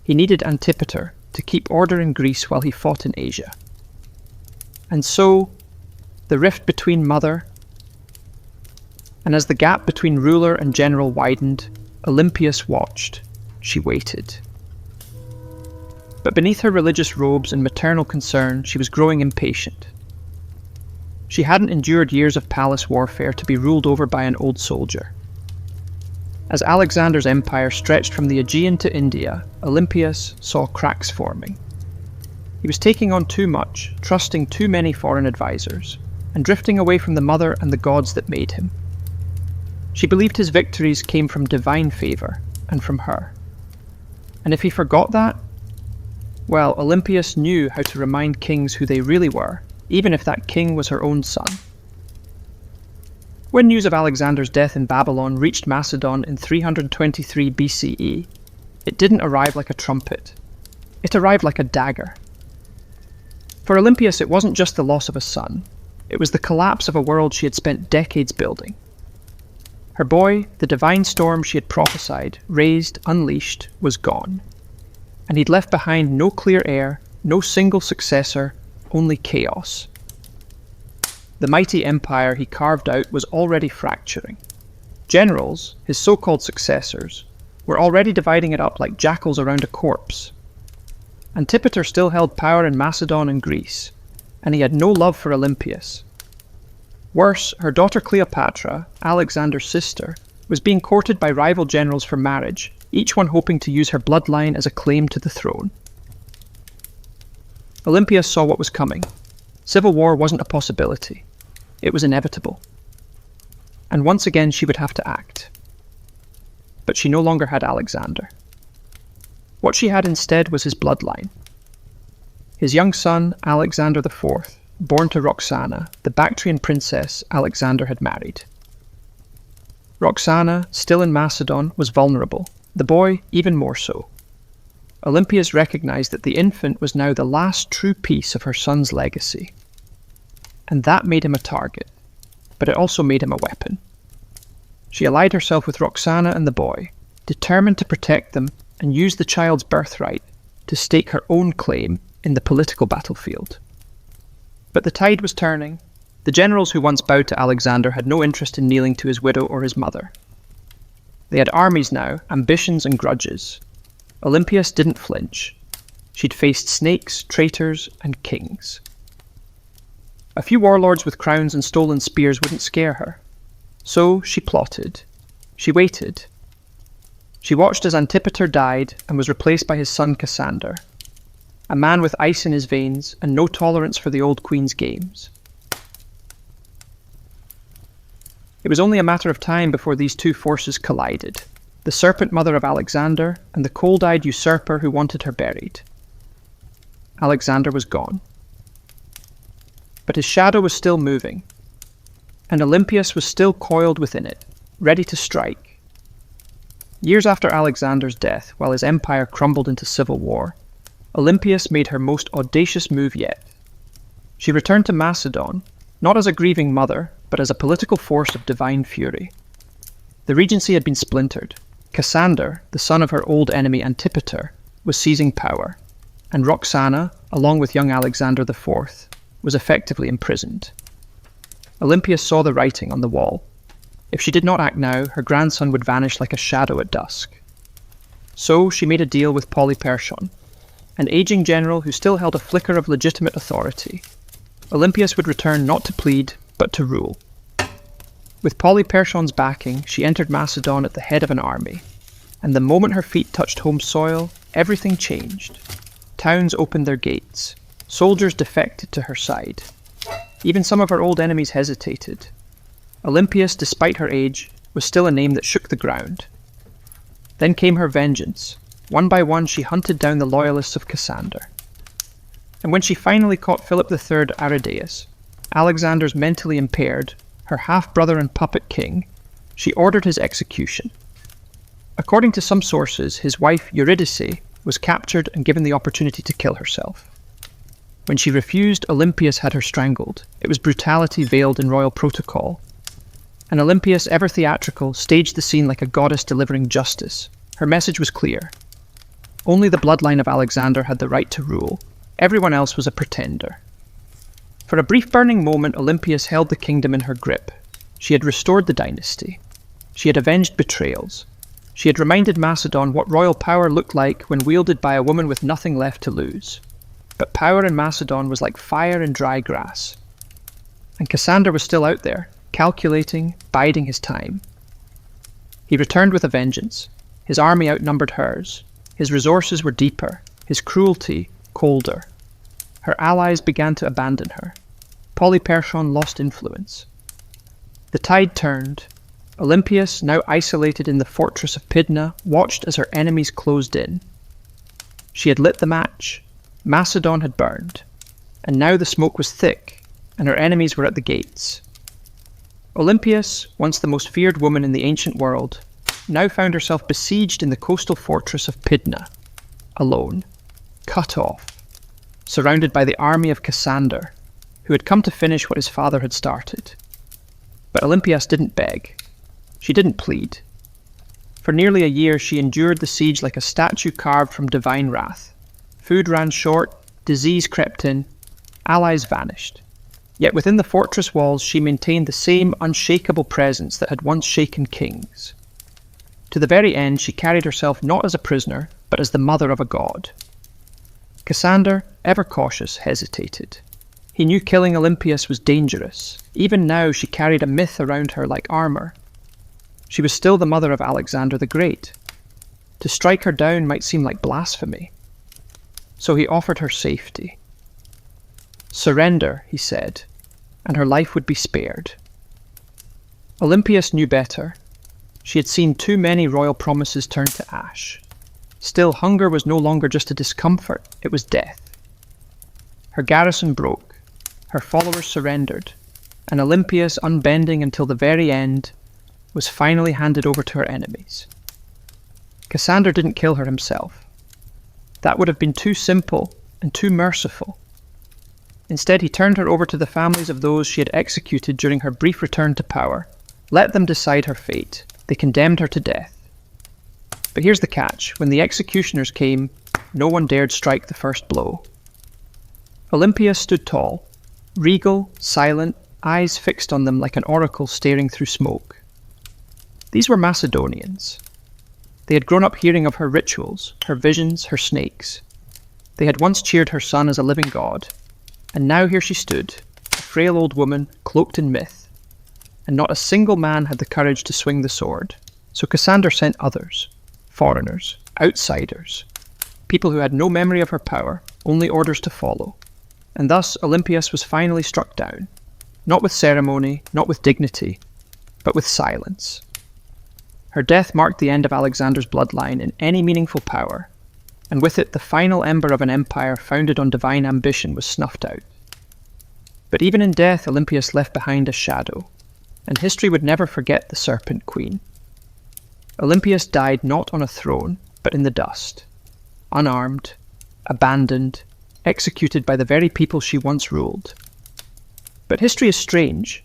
He needed Antipater to keep order in Greece while he fought in Asia. And so, the rift between mother, and as the gap between ruler and general widened, Olympias watched. She waited. But beneath her religious robes and maternal concern, she was growing impatient. She hadn't endured years of palace warfare to be ruled over by an old soldier. As Alexander's empire stretched from the Aegean to India, Olympias saw cracks forming. He was taking on too much, trusting too many foreign advisors, and drifting away from the mother and the gods that made him. She believed his victories came from divine favour, and from her. And if he forgot that, well, Olympias knew how to remind kings who they really were, even if that king was her own son. When news of Alexander's death in Babylon reached Macedon in 323 BCE, it didn't arrive like a trumpet. It arrived like a dagger. For Olympias, it wasn't just the loss of a son. It was the collapse of a world she had spent decades building. Her boy, the divine storm she had prophesied, raised, unleashed, was gone. And he'd left behind no clear heir, no single successor, only chaos. The mighty empire he carved out was already fracturing. Generals, his so-called successors, were already dividing it up like jackals around a corpse. Antipater still held power in Macedon and Greece, and he had no love for Olympias. Worse, her daughter Cleopatra, Alexander's sister, was being courted by rival generals for marriage, each one hoping to use her bloodline as a claim to the throne. Olympias saw what was coming. Civil war wasn't a possibility. It was inevitable. And once again she would have to act. But she no longer had Alexander. What she had instead was his bloodline. His young son, Alexander IV, born to Roxana, the Bactrian princess Alexander had married. Roxana, still in Macedon, was vulnerable, the boy even more so. Olympias recognized that the infant was now the last true piece of her son's legacy. And that made him a target, but it also made him a weapon. She allied herself with Roxana and the boy, determined to protect them and use the child's birthright to stake her own claim in the political battlefield. But the tide was turning. The generals who once bowed to Alexander had no interest in kneeling to his widow or his mother. They had armies now, ambitions and grudges. Olympias didn't flinch. She'd faced snakes, traitors, and kings. A few warlords with crowns and stolen spears wouldn't scare her. So she plotted. She waited. She watched as Antipater died and was replaced by his son Cassander, a man with ice in his veins and no tolerance for the old queen's games. It was only a matter of time before these two forces collided, the serpent mother of Alexander and the cold-eyed usurper who wanted her buried. Alexander was gone. But his shadow was still moving, and Olympias was still coiled within it, ready to strike. Years after Alexander's death, while his empire crumbled into civil war, Olympias made her most audacious move yet. She returned to Macedon, not as a grieving mother, but as a political force of divine fury. The regency had been splintered. Cassander, the son of her old enemy Antipater, was seizing power, and Roxana, along with young Alexander IV, was effectively imprisoned. Olympias saw the writing on the wall. If she did not act now, her grandson would vanish like a shadow at dusk. So she made a deal with Polyperchon, an aging general who still held a flicker of legitimate authority. Olympias would return not to plead, but to rule. With Polyperchon's backing, she entered Macedon at the head of an army, and the moment her feet touched home soil, everything changed. Towns opened their gates. Soldiers defected to her side. Even some of her old enemies hesitated. Olympias, despite her age, was still a name that shook the ground. Then came her vengeance. One by one she hunted down the loyalists of Cassander. And when she finally caught Philip III Aridaeus, Alexander's mentally impaired, her half-brother and puppet king, she ordered his execution. According to some sources, his wife Eurydice was captured and given the opportunity to kill herself. When she refused, Olympias had her strangled. It was brutality veiled in royal protocol. And Olympias, ever theatrical, staged the scene like a goddess delivering justice. Her message was clear. Only the bloodline of Alexander had the right to rule. Everyone else was a pretender. For a brief burning moment, Olympias held the kingdom in her grip. She had restored the dynasty. She had avenged betrayals. She had reminded Macedon what royal power looked like when wielded by a woman with nothing left to lose. But power in Macedon was like fire in dry grass. And Cassander was still out there, calculating, biding his time. He returned with a vengeance. His army outnumbered hers. His resources were deeper, his cruelty colder. Her allies began to abandon her. Polyperchon lost influence. The tide turned. Olympias, now isolated in the fortress of Pydna, watched as her enemies closed in. She had lit the match. Macedon had burned. And now the smoke was thick, and her enemies were at the gates. Olympias, once the most feared woman in the ancient world, now found herself besieged in the coastal fortress of Pydna, alone, cut off, surrounded by the army of Cassander, who had come to finish what his father had started. But Olympias didn't beg. She didn't plead. For nearly a year she endured the siege like a statue carved from divine wrath. Food ran short, disease crept in, allies vanished. Yet within the fortress walls she maintained the same unshakable presence that had once shaken kings. To the very end she carried herself not as a prisoner, but as the mother of a god. Cassander, ever cautious, hesitated. He knew killing Olympias was dangerous. Even now she carried a myth around her like armour. She was still the mother of Alexander the Great. To strike her down might seem like blasphemy. So he offered her safety. Surrender, he said, and her life would be spared. Olympias knew better. She had seen too many royal promises turn to ash. Still, hunger was no longer just a discomfort, it was death. Her garrison broke, her followers surrendered, and Olympias, unbending until the very end, was finally handed over to her enemies. Cassander didn't kill her himself. That would have been too simple and too merciful. Instead, he turned her over to the families of those she had executed during her brief return to power. Let them decide her fate. They condemned her to death. But here's the catch. When the executioners came, no one dared strike the first blow. Olympias stood tall, regal, silent, eyes fixed on them like an oracle staring through smoke. These were Macedonians. They had grown up hearing of her rituals, her visions, her snakes. They had once cheered her son as a living god, and now here she stood, a frail old woman cloaked in myth, and not a single man had the courage to swing the sword. So Cassander sent others, foreigners, outsiders, people who had no memory of her power, only orders to follow. And thus Olympias was finally struck down, not with ceremony, not with dignity, but with silence. Her death marked the end of Alexander's bloodline in any meaningful power, and with it the final ember of an empire founded on divine ambition was snuffed out. But even in death, Olympias left behind a shadow, and history would never forget the Serpent Queen. Olympias died not on a throne, but in the dust, unarmed, abandoned, executed by the very people she once ruled. But history is strange.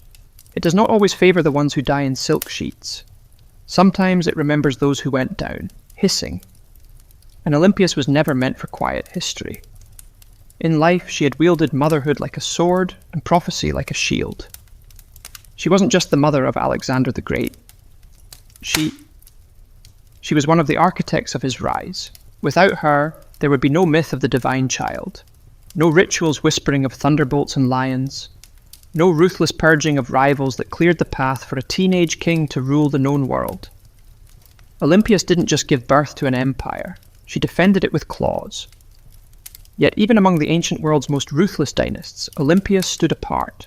It does not always favour the ones who die in silk sheets. Sometimes it remembers those who went down, hissing. And Olympias was never meant for quiet history. In life, she had wielded motherhood like a sword and prophecy like a shield. She wasn't just the mother of Alexander the Great. She was one of the architects of his rise. Without her, there would be no myth of the divine child, no rituals whispering of thunderbolts and lions, no ruthless purging of rivals that cleared the path for a teenage king to rule the known world. Olympias didn't just give birth to an empire, she defended it with claws. Yet even among the ancient world's most ruthless dynasts, Olympias stood apart.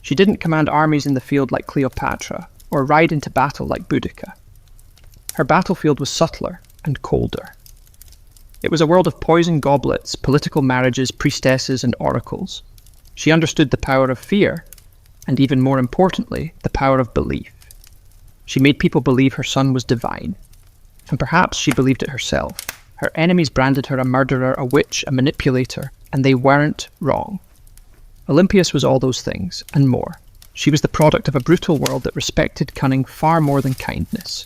She didn't command armies in the field like Cleopatra, or ride into battle like Boudica. Her battlefield was subtler and colder. It was a world of poison goblets, political marriages, priestesses, and oracles. She understood the power of fear, and even more importantly, the power of belief. She made people believe her son was divine, and perhaps she believed it herself. Her enemies branded her a murderer, a witch, a manipulator, and they weren't wrong. Olympias was all those things, and more. She was the product of a brutal world that respected cunning far more than kindness.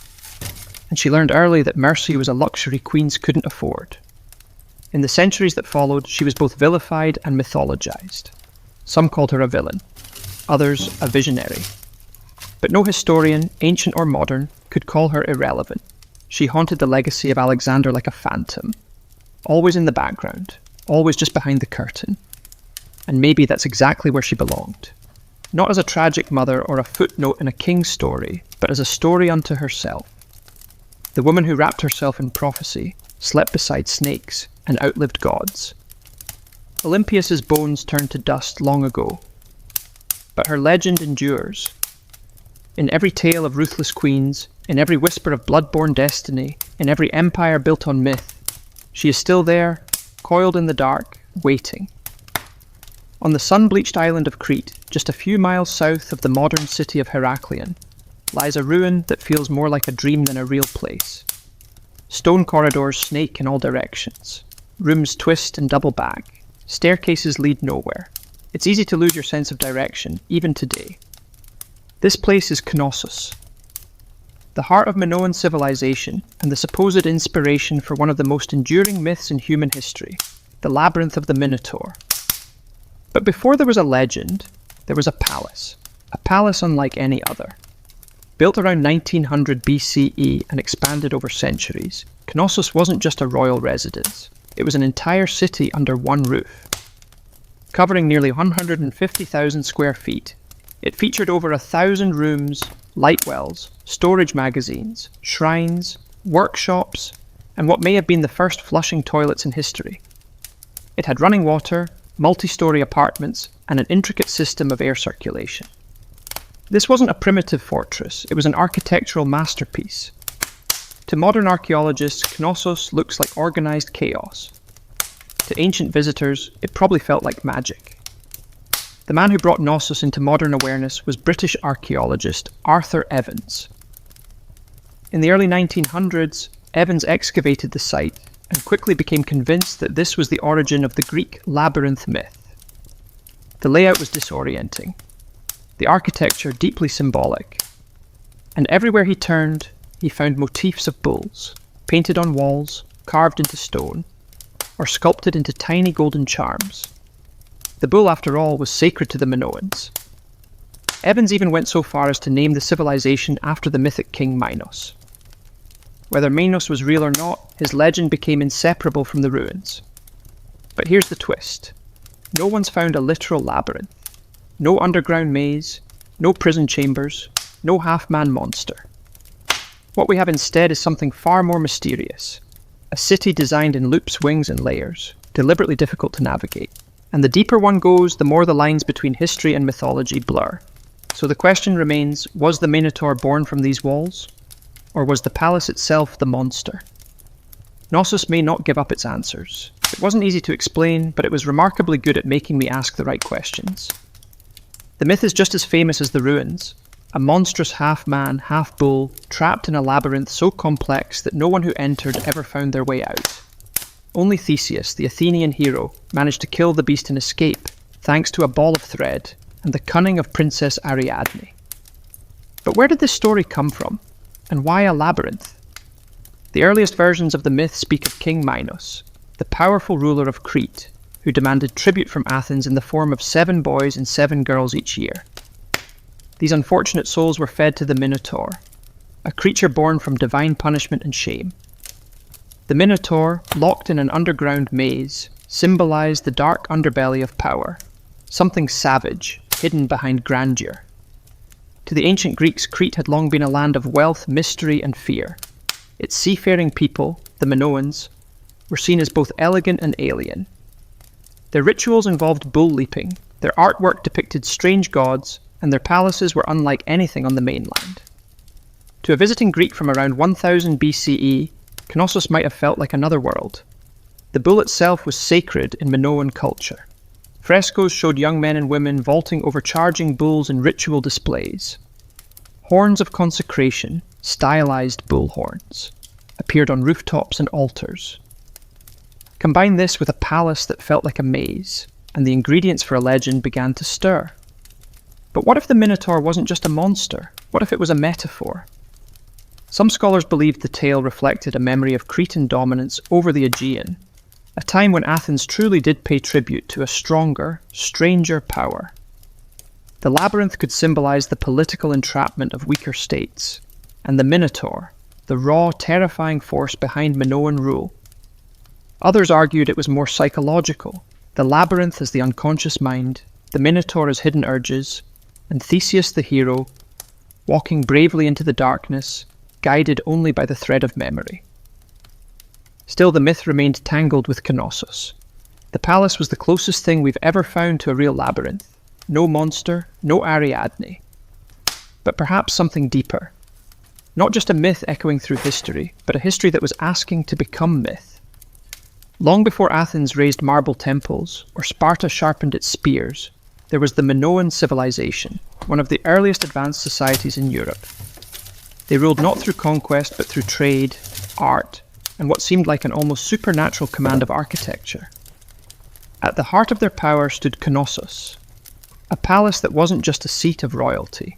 And she learned early that mercy was a luxury queens couldn't afford. In the centuries that followed, she was both vilified and mythologized. Some called her a villain, others a visionary. But no historian, ancient or modern, could call her irrelevant. She haunted the legacy of Alexander like a phantom, always in the background, always just behind the curtain. And maybe that's exactly where she belonged. Not as a tragic mother or a footnote in a king's story, but as a story unto herself. The woman who wrapped herself in prophecy, slept beside snakes, and outlived gods. Olympias's bones turned to dust long ago, but her legend endures. In every tale of ruthless queens, in every whisper of blood-borne destiny, in every empire built on myth, she is still there, coiled in the dark, waiting. On the sun-bleached island of Crete, just a few miles south of the modern city of Heraklion, lies a ruin that feels more like a dream than a real place. Stone corridors snake in all directions. Rooms twist and double back. Staircases lead nowhere. It's easy to lose your sense of direction, even today. This place is Knossos, the heart of Minoan civilization and the supposed inspiration for one of the most enduring myths in human history, the labyrinth of the Minotaur. But before there was a legend, there was a palace unlike any other. Built around 1900 BCE and expanded over centuries, Knossos wasn't just a royal residence. It was an entire city under one roof. Covering nearly 150,000 square feet, it featured over 1,000 rooms, light wells, storage magazines, shrines, workshops, and what may have been the first flushing toilets in history. It had running water, multi-story apartments, and an intricate system of air circulation. This wasn't a primitive fortress, it was an architectural masterpiece. To modern archaeologists, Knossos looks like organised chaos. To ancient visitors, it probably felt like magic. The man who brought Knossos into modern awareness was British archaeologist Arthur Evans. In the early 1900s, Evans excavated the site and quickly became convinced that this was the origin of the Greek labyrinth myth. The layout was disorienting, the architecture deeply symbolic, and everywhere he turned, he found motifs of bulls, painted on walls, carved into stone, or sculpted into tiny golden charms. The bull, after all, was sacred to the Minoans. Evans even went so far as to name the civilization after the mythic king Minos. Whether Minos was real or not, his legend became inseparable from the ruins. But here's the twist. No one's found a literal labyrinth. No underground maze, no prison chambers, no half-man monster. What we have instead is something far more mysterious. A city designed in loops, wings, and layers, deliberately difficult to navigate. And the deeper one goes, the more the lines between history and mythology blur. So the question remains, was the Minotaur born from these walls? Or was the palace itself the monster? Knossos may not give up its answers. It wasn't easy to explain, but it was remarkably good at making me ask the right questions. The myth is just as famous as the ruins. A monstrous half-man, half-bull, trapped in a labyrinth so complex that no one who entered ever found their way out. Only Theseus, the Athenian hero, managed to kill the beast and escape, thanks to a ball of thread and the cunning of Princess Ariadne. But where did this story come from? And why a labyrinth? The earliest versions of the myth speak of King Minos, the powerful ruler of Crete, who demanded tribute from Athens in the form of 7 boys and 7 girls each year. These unfortunate souls were fed to the Minotaur, a creature born from divine punishment and shame. The Minotaur, locked in an underground maze, symbolized the dark underbelly of power, something savage, hidden behind grandeur. To the ancient Greeks, Crete had long been a land of wealth, mystery, and fear. Its seafaring people, the Minoans, were seen as both elegant and alien. Their rituals involved bull leaping, their artwork depicted strange gods, and their palaces were unlike anything on the mainland. To a visiting Greek from around 1000 BCE, Knossos might have felt like another world. The bull itself was sacred in Minoan culture. Frescoes showed young men and women vaulting over charging bulls in ritual displays. Horns of consecration, stylized bull horns, appeared on rooftops and altars. Combine this with a palace that felt like a maze, and the ingredients for a legend began to stir. But what if the Minotaur wasn't just a monster? What if it was a metaphor? Some scholars believed the tale reflected a memory of Cretan dominance over the Aegean, a time when Athens truly did pay tribute to a stronger, stranger power. The labyrinth could symbolize the political entrapment of weaker states, and the Minotaur, the raw, terrifying force behind Minoan rule. Others argued it was more psychological, the labyrinth as the unconscious mind, the Minotaur as hidden urges, and Theseus the hero, walking bravely into the darkness, guided only by the thread of memory. Still, the myth remained tangled with Knossos. The palace was the closest thing we've ever found to a real labyrinth. No monster, no Ariadne. But perhaps something deeper. Not just a myth echoing through history, but a history that was asking to become myth. Long before Athens raised marble temples, or Sparta sharpened its spears, there was the Minoan civilization, one of the earliest advanced societies in Europe. They ruled not through conquest, but through trade, art, and what seemed like an almost supernatural command of architecture. At the heart of their power stood Knossos, a palace that wasn't just a seat of royalty.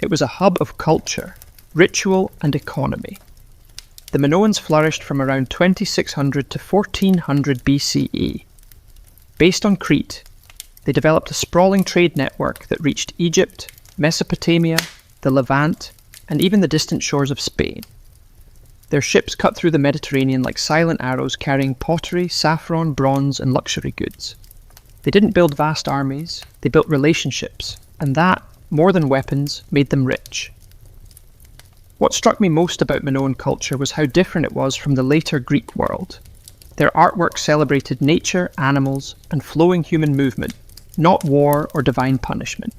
It was a hub of culture, ritual, and economy. The Minoans flourished from around 2600 to 1400 BCE. Based on Crete, they developed a sprawling trade network that reached Egypt, Mesopotamia, the Levant, and even the distant shores of Spain. Their ships cut through the Mediterranean like silent arrows carrying pottery, saffron, bronze, and luxury goods. They didn't build vast armies, they built relationships, and that, more than weapons, made them rich. What struck me most about Minoan culture was how different it was from the later Greek world. Their artwork celebrated nature, animals, and flowing human movement, not war or divine punishment.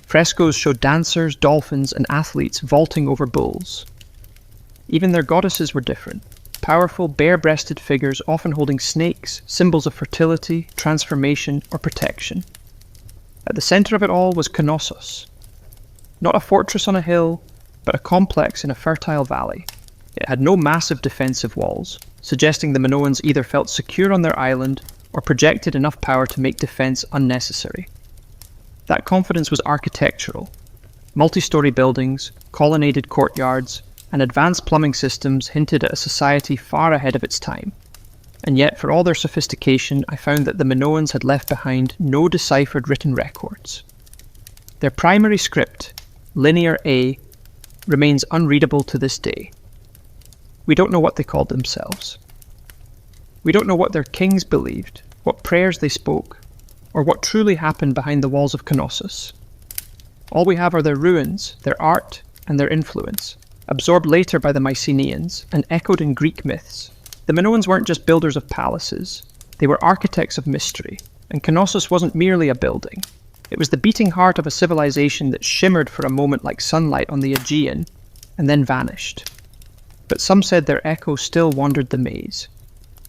Frescoes showed dancers, dolphins, and athletes vaulting over bulls. Even their goddesses were different. Powerful, bare-breasted figures often holding snakes, symbols of fertility, transformation, or protection. At the center of it all was Knossos. Not a fortress on a hill, but a complex in a fertile valley. It had no massive defensive walls, suggesting the Minoans either felt secure on their island or projected enough power to make defense unnecessary. That confidence was architectural. Multi-story buildings, colonnaded courtyards, and advanced plumbing systems hinted at a society far ahead of its time. And yet, for all their sophistication, I found that the Minoans had left behind no deciphered written records. Their primary script, linear A, remains unreadable to this day. We don't know what they called themselves. We don't know what their kings believed, what prayers they spoke, or what truly happened behind the walls of Knossos. All we have are their ruins, their art, and their influence, absorbed later by the Mycenaeans and echoed in Greek myths. The Minoans weren't just builders of palaces, they were architects of mystery, and Knossos wasn't merely a building. It was the beating heart of a civilization that shimmered for a moment like sunlight on the Aegean, and then vanished. But some said their echo still wandered the maze.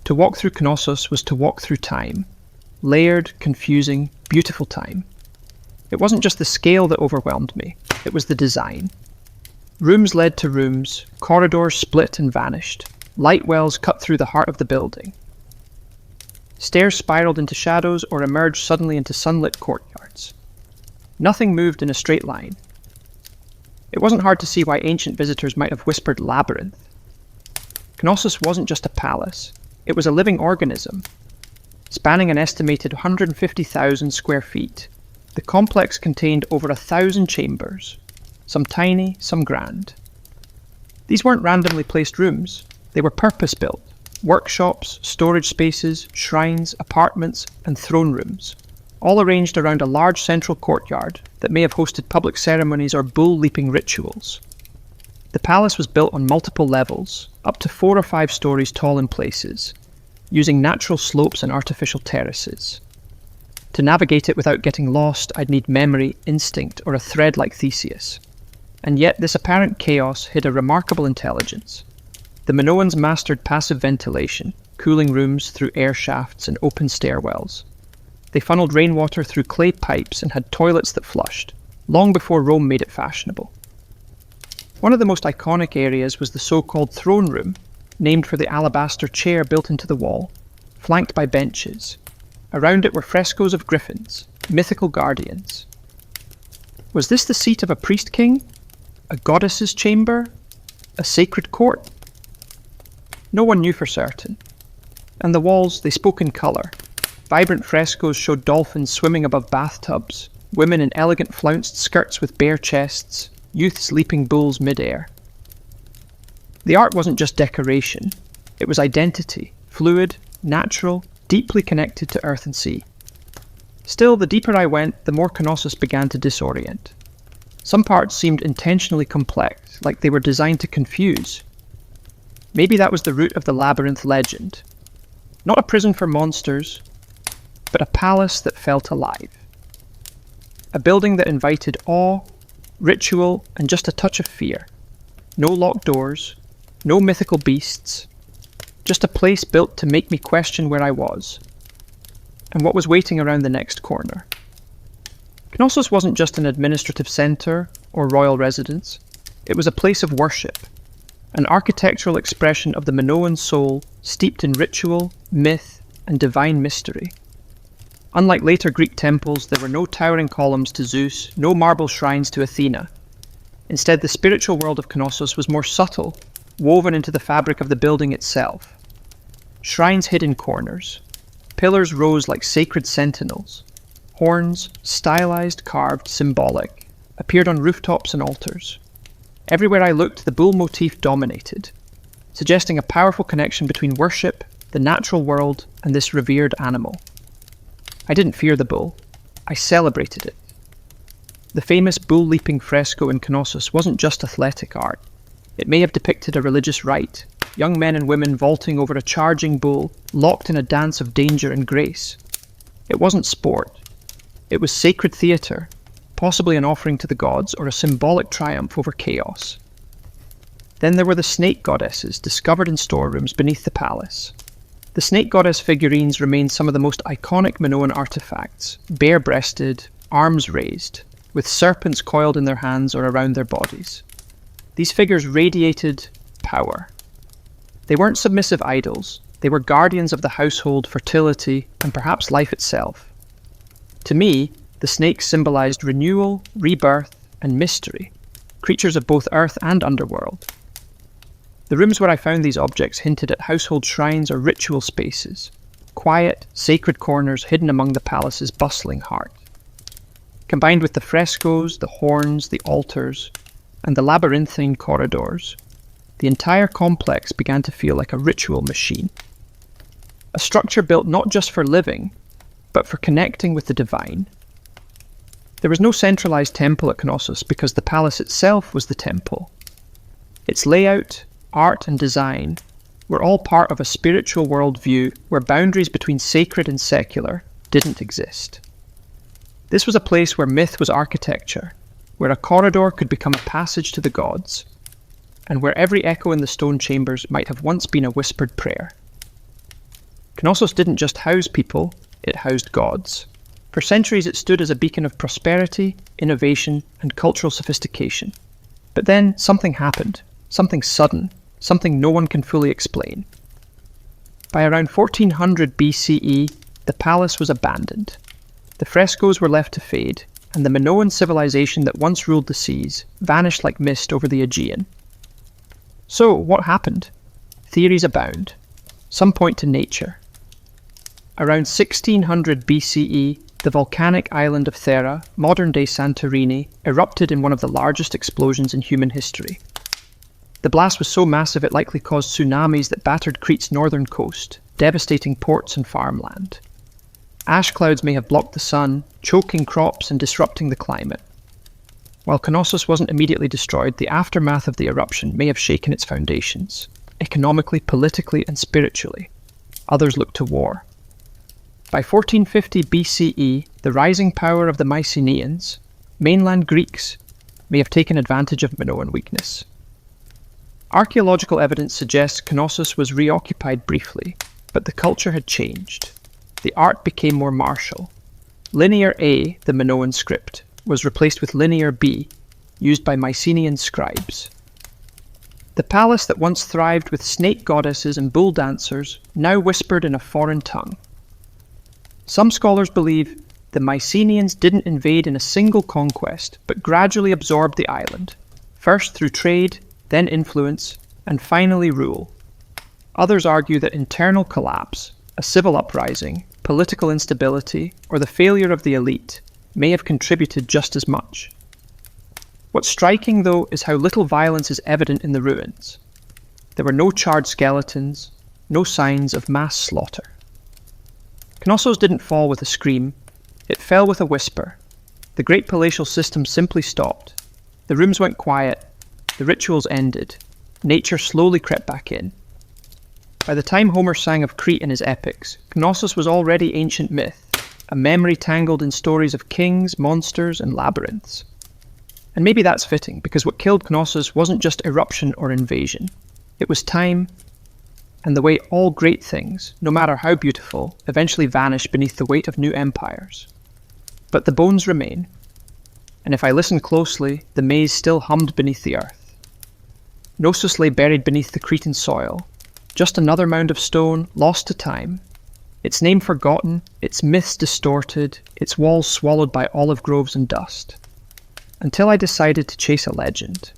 To walk through Knossos was to walk through time. Layered, confusing, beautiful time. It wasn't just the scale that overwhelmed me, it was the design. Rooms led to rooms, corridors split and vanished, light wells cut through the heart of the building. Stairs spiraled into shadows or emerged suddenly into sunlit courtyards. Nothing moved in a straight line. It wasn't hard to see why ancient visitors might have whispered labyrinth. Knossos wasn't just a palace, it was a living organism. Spanning an estimated 150,000 square feet, the complex contained over 1,000 chambers, some tiny, some grand. These weren't randomly placed rooms, they were purpose-built. Workshops, storage spaces, shrines, apartments, and throne rooms, all arranged around a large central courtyard that may have hosted public ceremonies or bull-leaping rituals. The palace was built on multiple levels, up to 4 or 5 stories tall in places, using natural slopes and artificial terraces. To navigate it without getting lost, I'd need memory, instinct, or a thread like Theseus. And yet this apparent chaos hid a remarkable intelligence. The Minoans mastered passive ventilation, cooling rooms through air shafts and open stairwells. They funneled rainwater through clay pipes and had toilets that flushed, long before Rome made it fashionable. One of the most iconic areas was the so-called throne room, named for the alabaster chair built into the wall, flanked by benches. Around it were frescoes of griffins, mythical guardians. Was this the seat of a priest-king? A goddess's chamber? A sacred court? No one knew for certain. And the walls, they spoke in colour. Vibrant frescoes showed dolphins swimming above bathtubs, women in elegant flounced skirts with bare chests, youths leaping bulls mid-air. The art wasn't just decoration, it was identity, fluid, natural, deeply connected to earth and sea. Still, the deeper I went, the more Knossos began to disorient. Some parts seemed intentionally complex, like they were designed to confuse. Maybe that was the root of the labyrinth legend. Not a prison for monsters, but a palace that felt alive. A building that invited awe, ritual, and just a touch of fear. No locked doors, no mythical beasts, just a place built to make me question where I was, and what was waiting around the next corner. Knossos wasn't just an administrative centre or royal residence, it was a place of worship, an architectural expression of the Minoan soul steeped in ritual, myth, and divine mystery. Unlike later Greek temples, there were no towering columns to Zeus, no marble shrines to Athena. Instead, the spiritual world of Knossos was more subtle, woven into the fabric of the building itself. Shrines hid in corners. Pillars rose like sacred sentinels. Horns, stylized, carved, symbolic, appeared on rooftops and altars. Everywhere I looked, the bull motif dominated, suggesting a powerful connection between worship, the natural world, and this revered animal. I didn't fear the bull. I celebrated it. The famous bull-leaping fresco in Knossos wasn't just athletic art. It may have depicted a religious rite, young men and women vaulting over a charging bull, locked in a dance of danger and grace. It wasn't sport. It was sacred theatre, possibly an offering to the gods or a symbolic triumph over chaos. Then there were the snake goddesses discovered in storerooms beneath the palace. The snake goddess figurines remain some of the most iconic Minoan artifacts, bare-breasted, arms raised, with serpents coiled in their hands or around their bodies. These figures radiated power. They weren't submissive idols, they were guardians of the household, fertility, and perhaps life itself. To me, the snakes symbolized renewal, rebirth, and mystery, creatures of both earth and underworld. The rooms where I found these objects hinted at household shrines or ritual spaces, quiet, sacred corners hidden among the palace's bustling heart. Combined with the frescoes, the horns, the altars, and the labyrinthine corridors, the entire complex began to feel like a ritual machine. A structure built not just for living, but for connecting with the divine. There was no centralized temple at Knossos because the palace itself was the temple. Its layout, art, and design were all part of a spiritual worldview where boundaries between sacred and secular didn't exist. This was a place where myth was architecture, where a corridor could become a passage to the gods, and where every echo in the stone chambers might have once been a whispered prayer. Knossos didn't just house people, it housed gods. For centuries it stood as a beacon of prosperity, innovation, and cultural sophistication. But then something happened, something sudden, something no one can fully explain. By around 1400 BCE, the palace was abandoned. The frescoes were left to fade, and the Minoan civilization that once ruled the seas vanished like mist over the Aegean. So, what happened? Theories abound. Some point to nature. Around 1600 BCE, the volcanic island of Thera, modern-day Santorini, erupted in one of the largest explosions in human history. The blast was so massive it likely caused tsunamis that battered Crete's northern coast, devastating ports and farmland. Ash clouds may have blocked the sun, choking crops and disrupting the climate. While Knossos wasn't immediately destroyed, the aftermath of the eruption may have shaken its foundations, economically, politically, and spiritually. Others looked to war. By 1450 BCE, the rising power of the Mycenaeans, mainland Greeks, may have taken advantage of Minoan weakness. Archaeological evidence suggests Knossos was reoccupied briefly, but the culture had changed. The art became more martial. Linear A, the Minoan script, was replaced with Linear B, used by Mycenaean scribes. The palace that once thrived with snake goddesses and bull dancers now whispered in a foreign tongue. Some scholars believe the Mycenaeans didn't invade in a single conquest, but gradually absorbed the island, first through trade, then influence, and finally rule. Others argue that internal collapse, a civil uprising, political instability, or the failure of the elite may have contributed just as much. What's striking, though, is how little violence is evident in the ruins. There were no charred skeletons, no signs of mass slaughter. Knossos didn't fall with a scream, it fell with a whisper. The great palatial system simply stopped. The rooms went quiet, the rituals ended, nature slowly crept back in. By the time Homer sang of Crete in his epics, Knossos was already ancient myth, a memory tangled in stories of kings, monsters, and labyrinths. And maybe that's fitting, because what killed Knossos wasn't just eruption or invasion. It was time, and the way all great things, no matter how beautiful, eventually vanish beneath the weight of new empires. But the bones remain, and if I listened closely, the maze still hummed beneath the earth. Knossos lay buried beneath the Cretan soil, just another mound of stone, lost to time, its name forgotten, its myths distorted, its walls swallowed by olive groves and dust. Until I decided to chase a legend.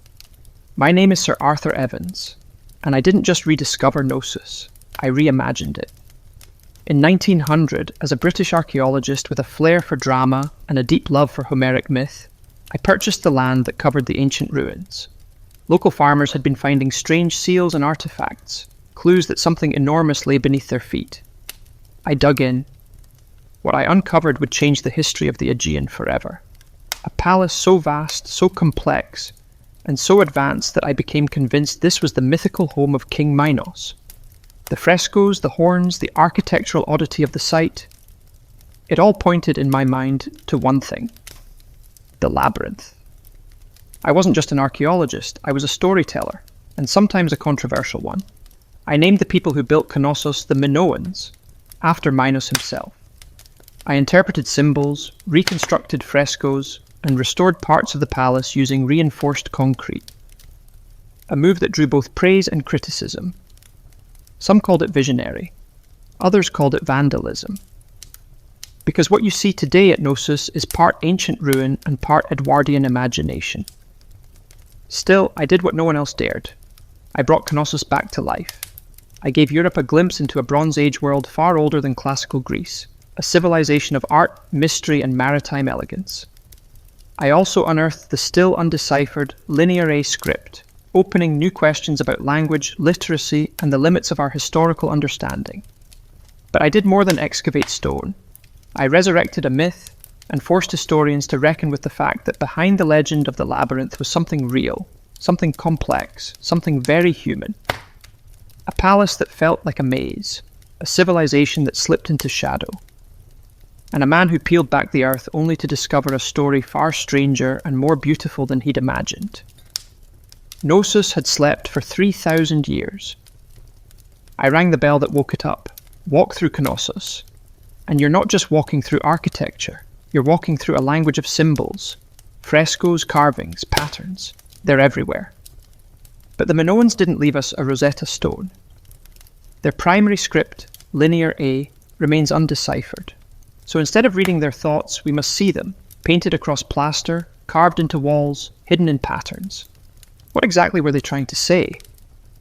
My name is Sir Arthur Evans, and I didn't just rediscover Knossos, I reimagined it. In 1900, as a British archaeologist with a flair for drama and a deep love for Homeric myth, I purchased the land that covered the ancient ruins. Local farmers had been finding strange seals and artifacts, clues that something enormous lay beneath their feet. I dug in. What I uncovered would change the history of the Aegean forever. A palace so vast, so complex, and so advanced that I became convinced this was the mythical home of King Minos. The frescoes, the horns, the architectural oddity of the site, it all pointed in my mind to one thing: the labyrinth. I wasn't just an archaeologist, I was a storyteller, and sometimes a controversial one. I named the people who built Knossos the Minoans, after Minos himself. I interpreted symbols, reconstructed frescoes, and restored parts of the palace using reinforced concrete. A move that drew both praise and criticism. Some called it visionary, others called it vandalism. Because what you see today at Knossos is part ancient ruin and part Edwardian imagination. Still, I did what no one else dared. I brought Knossos back to life. I gave Europe a glimpse into a Bronze Age world far older than classical Greece, a civilization of art, mystery, and maritime elegance. I also unearthed the still undeciphered Linear A script, opening new questions about language, literacy, and the limits of our historical understanding. But I did more than excavate stone. I resurrected a myth and forced historians to reckon with the fact that behind the legend of the labyrinth was something real, something complex, something very human. A palace that felt like a maze, a civilization that slipped into shadow, and a man who peeled back the earth only to discover a story far stranger and more beautiful than he'd imagined. Gnosis had slept for 3,000 years. I rang the bell that woke it up. Walk through Knossos. And you're not just walking through architecture, you're walking through a language of symbols. Frescoes, carvings, patterns. They're everywhere. But the Minoans didn't leave us a Rosetta Stone. Their primary script, Linear A, remains undeciphered. So instead of reading their thoughts, we must see them, painted across plaster, carved into walls, hidden in patterns. What exactly were they trying to say?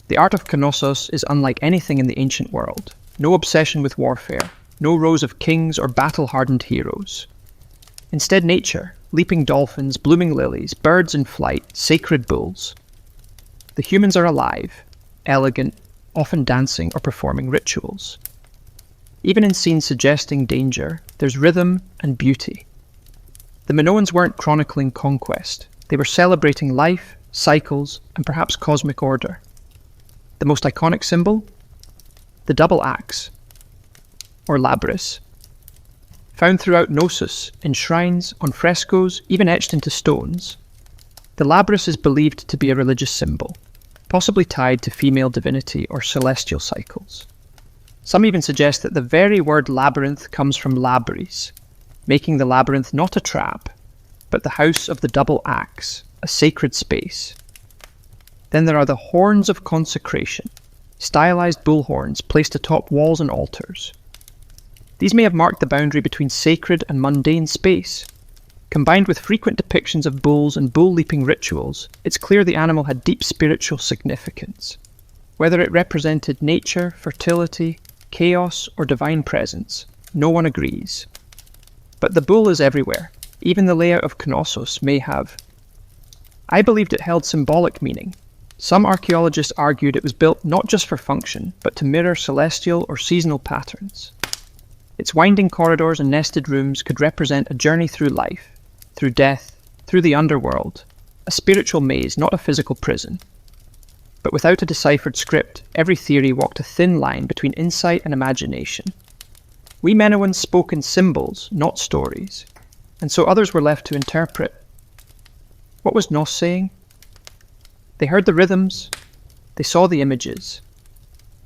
The art of Knossos is unlike anything in the ancient world. No obsession with warfare, no rows of kings or battle-hardened heroes. Instead, nature, leaping dolphins, blooming lilies, birds in flight, sacred bulls. The humans are alive, elegant, often dancing or performing rituals. Even in scenes suggesting danger, there's rhythm and beauty. The Minoans weren't chronicling conquest. They were celebrating life, cycles, and perhaps cosmic order. The most iconic symbol? The double axe, or labrys. Found throughout Gnosis, in shrines, on frescoes, even etched into stones. The labrys is believed to be a religious symbol, possibly tied to female divinity or celestial cycles. Some even suggest that the very word labyrinth comes from labris, making the labyrinth not a trap, but the house of the double axe, a sacred space. Then there are the horns of consecration, stylized bull horns placed atop walls and altars. These may have marked the boundary between sacred and mundane space. Combined with frequent depictions of bulls and bull-leaping rituals, it's clear the animal had deep spiritual significance. Whether it represented nature, fertility, chaos, or divine presence, no one agrees. But the bull is everywhere. Even the layout of Knossos may have. I believed it held symbolic meaning. Some archaeologists argued it was built not just for function, but to mirror celestial or seasonal patterns. Its winding corridors and nested rooms could represent a journey through life, through death, through the underworld, a spiritual maze, not a physical prison. But without a deciphered script, every theory walked a thin line between insight and imagination. We Minoans spoke in symbols, not stories, and so others were left to interpret. What was Nos saying? They heard the rhythms, they saw the images,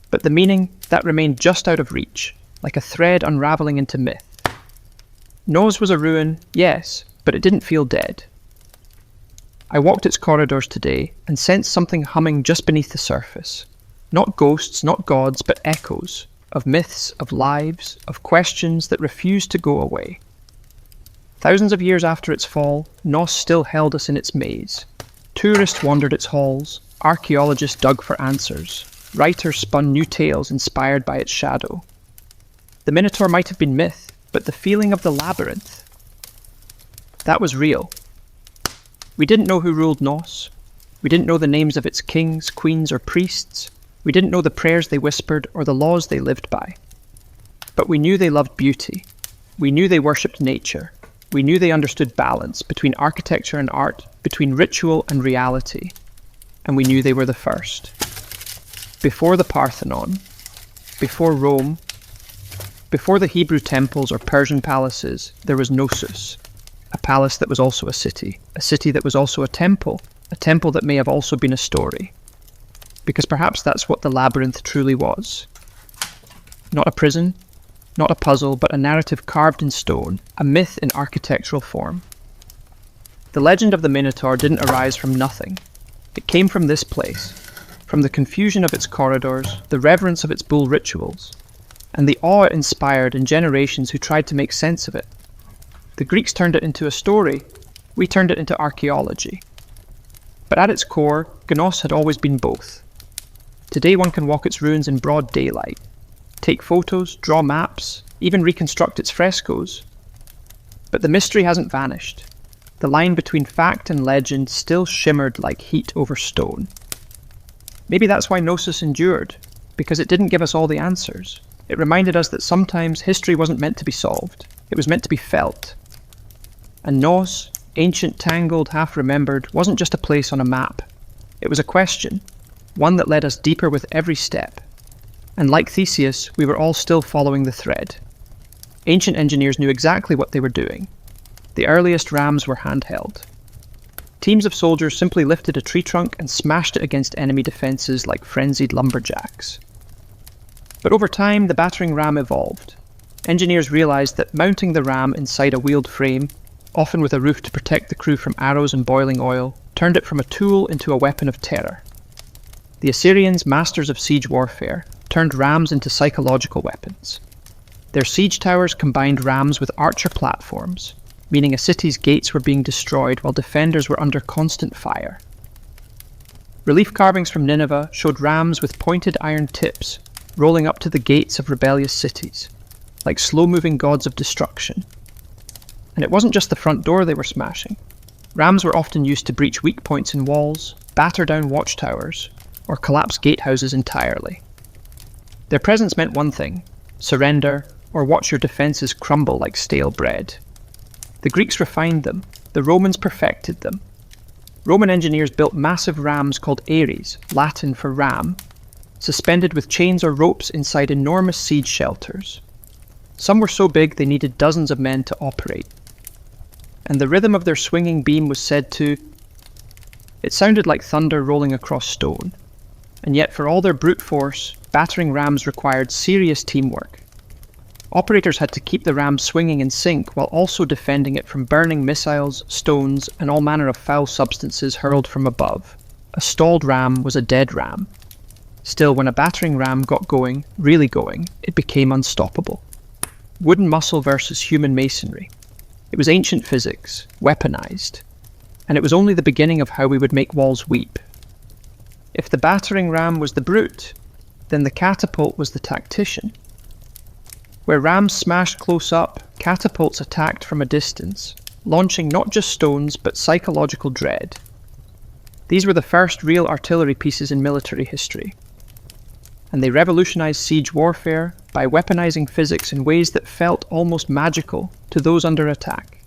but the meaning, that remained just out of reach, like a thread unravelling into myth. Nos was a ruin, yes, but it didn't feel dead. I walked its corridors today and sensed something humming just beneath the surface. Not ghosts, not gods, but echoes of myths, of lives, of questions that refused to go away. Thousands of years after its fall, Nos still held us in its maze. Tourists wandered its halls, archaeologists dug for answers, writers spun new tales inspired by its shadow. The Minotaur might have been myth, but the feeling of the labyrinth, that was real. We didn't know who ruled Nos. We didn't know the names of its kings, queens, or priests. We didn't know the prayers they whispered or the laws they lived by. But we knew they loved beauty. We knew they worshipped nature. We knew they understood balance between architecture and art, between ritual and reality. And we knew they were the first. Before the Parthenon, before Rome, before the Hebrew temples or Persian palaces, there was Gnosis, a palace that was also a city that was also a temple that may have also been a story. Because perhaps that's what the labyrinth truly was. Not a prison, not a puzzle, but a narrative carved in stone, a myth in architectural form. The legend of the Minotaur didn't arise from nothing. It came from this place, from the confusion of its corridors, the reverence of its bull rituals, and the awe it inspired in generations who tried to make sense of it. The Greeks turned it into a story, we turned it into archaeology. But at its core, Gnos had always been both. Today one can walk its ruins in broad daylight, take photos, draw maps, even reconstruct its frescoes. But the mystery hasn't vanished. The line between fact and legend still shimmered like heat over stone. Maybe that's why Gnosis endured, because it didn't give us all the answers. It reminded us that sometimes history wasn't meant to be solved, it was meant to be felt. And Nos, ancient, tangled, half-remembered, wasn't just a place on a map. It was a question, one that led us deeper with every step. And like Theseus, we were all still following the thread. Ancient engineers knew exactly what they were doing. The earliest rams were handheld. Teams of soldiers simply lifted a tree trunk and smashed it against enemy defences like frenzied lumberjacks. But over time, the battering ram evolved. Engineers realised that mounting the ram inside a wheeled frame, often with a roof to protect the crew from arrows and boiling oil, turned it from a tool into a weapon of terror. The Assyrians, masters of siege warfare, turned rams into psychological weapons. Their siege towers combined rams with archer platforms, meaning a city's gates were being destroyed while defenders were under constant fire. Relief carvings from Nineveh showed rams with pointed iron tips rolling up to the gates of rebellious cities, like slow-moving gods of destruction. And it wasn't just the front door they were smashing. Rams were often used to breach weak points in walls, batter down watchtowers, or collapse gatehouses entirely. Their presence meant one thing: surrender, or watch your defences crumble like stale bread. The Greeks refined them, the Romans perfected them. Roman engineers built massive rams called ares, Latin for ram, suspended with chains or ropes inside enormous siege shelters. Some were so big they needed dozens of men to operate. And the rhythm of their swinging beam was said to... It sounded like thunder rolling across stone. And yet for all their brute force, battering rams required serious teamwork. Operators had to keep the ram swinging in sync while also defending it from burning missiles, stones, and all manner of foul substances hurled from above. A stalled ram was a dead ram. Still, when a battering ram got going, really going, it became unstoppable. Wooden muscle versus human masonry. It was ancient physics, weaponized. And it was only the beginning of how we would make walls weep. If the battering ram was the brute, then the catapult was the tactician. Where rams smashed close up, catapults attacked from a distance, launching not just stones but psychological dread. These were the first real artillery pieces in military history. And they revolutionized siege warfare by weaponizing physics in ways that felt almost magical to those under attack.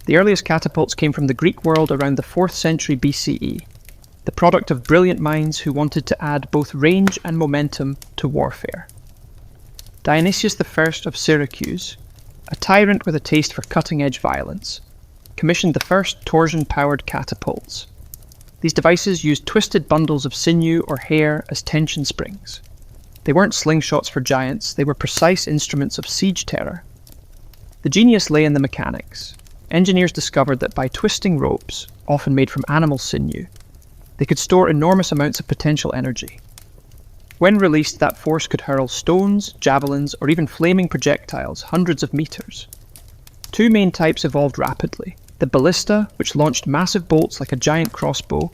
The earliest catapults came from the Greek world around the 4th century BCE, the product of brilliant minds who wanted to add both range and momentum to warfare. Dionysius I of Syracuse, a tyrant with a taste for cutting-edge violence, commissioned the first torsion-powered catapults. These devices used twisted bundles of sinew or hair as tension springs. They weren't slingshots for giants, they were precise instruments of siege terror. The genius lay in the mechanics. Engineers discovered that by twisting ropes, often made from animal sinew, they could store enormous amounts of potential energy. When released, that force could hurl stones, javelins, or even flaming projectiles hundreds of meters. Two main types evolved rapidly: the ballista, which launched massive bolts like a giant crossbow,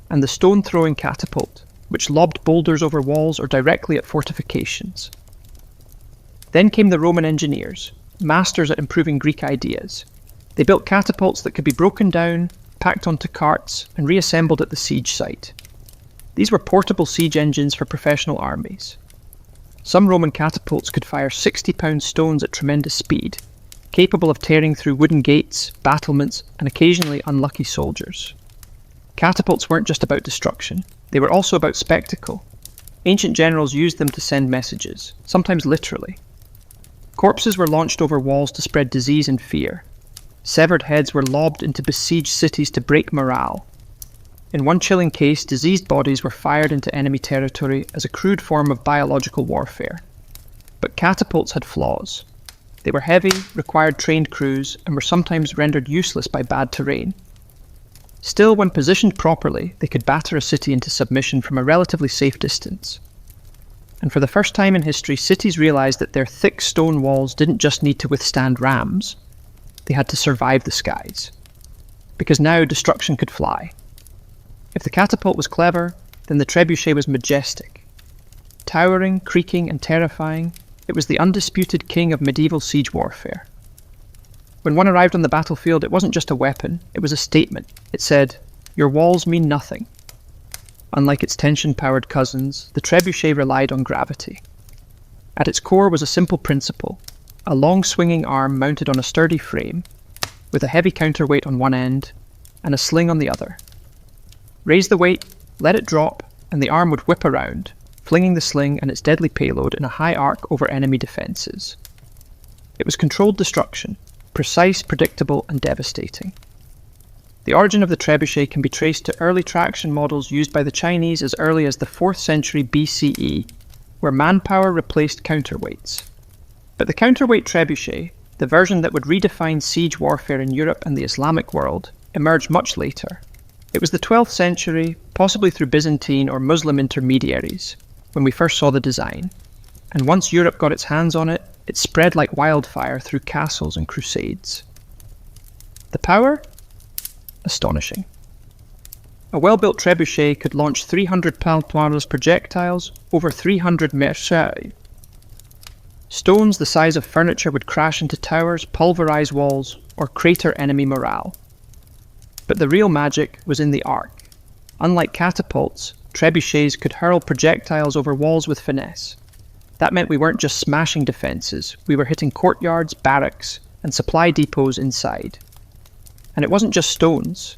and the stone-throwing catapult, which lobbed boulders over walls or directly at fortifications. Then came the Roman engineers, masters at improving Greek ideas. They built catapults that could be broken down, packed onto carts, and reassembled at the siege site. These were portable siege engines for professional armies. Some Roman catapults could fire 60-pound stones at tremendous speed, capable of tearing through wooden gates, battlements, and occasionally unlucky soldiers. Catapults weren't just about destruction, they were also about spectacle. Ancient generals used them to send messages, sometimes literally. Corpses were launched over walls to spread disease and fear. Severed heads were lobbed into besieged cities to break morale. In one chilling case, diseased bodies were fired into enemy territory as a crude form of biological warfare. But catapults had flaws. They were heavy, required trained crews, and were sometimes rendered useless by bad terrain. Still, when positioned properly, they could batter a city into submission from a relatively safe distance. And for the first time in history, cities realized that their thick stone walls didn't just need to withstand rams, they had to survive the skies. Because now destruction could fly. If the catapult was clever, then the trebuchet was majestic. Towering, creaking, and terrifying, it was the undisputed king of medieval siege warfare. When one arrived on the battlefield, it wasn't just a weapon, it was a statement. It said, "Your walls mean nothing." Unlike its tension-powered cousins, the trebuchet relied on gravity. At its core was a simple principle: a long swinging arm mounted on a sturdy frame, with a heavy counterweight on one end, and a sling on the other. Raise the weight, let it drop, and the arm would whip around, flinging the sling and its deadly payload in a high arc over enemy defences. It was controlled destruction, precise, predictable, and devastating. The origin of the trebuchet can be traced to early traction models used by the Chinese as early as the 4th century BCE, where manpower replaced counterweights. But the counterweight trebuchet, the version that would redefine siege warfare in Europe and the Islamic world, emerged much later. It was the 12th century, possibly through Byzantine or Muslim intermediaries, when we first saw the design. And once Europe got its hands on it, it spread like wildfire through castles and crusades. The power? Astonishing. A well-built trebuchet could launch 300-pound projectiles over 300 meters. Stones the size of furniture would crash into towers, pulverize walls, or crater enemy morale. But the real magic was in the arc. Unlike catapults, trebuchets could hurl projectiles over walls with finesse. That meant we weren't just smashing defences, we were hitting courtyards, barracks, and supply depots inside. And it wasn't just stones.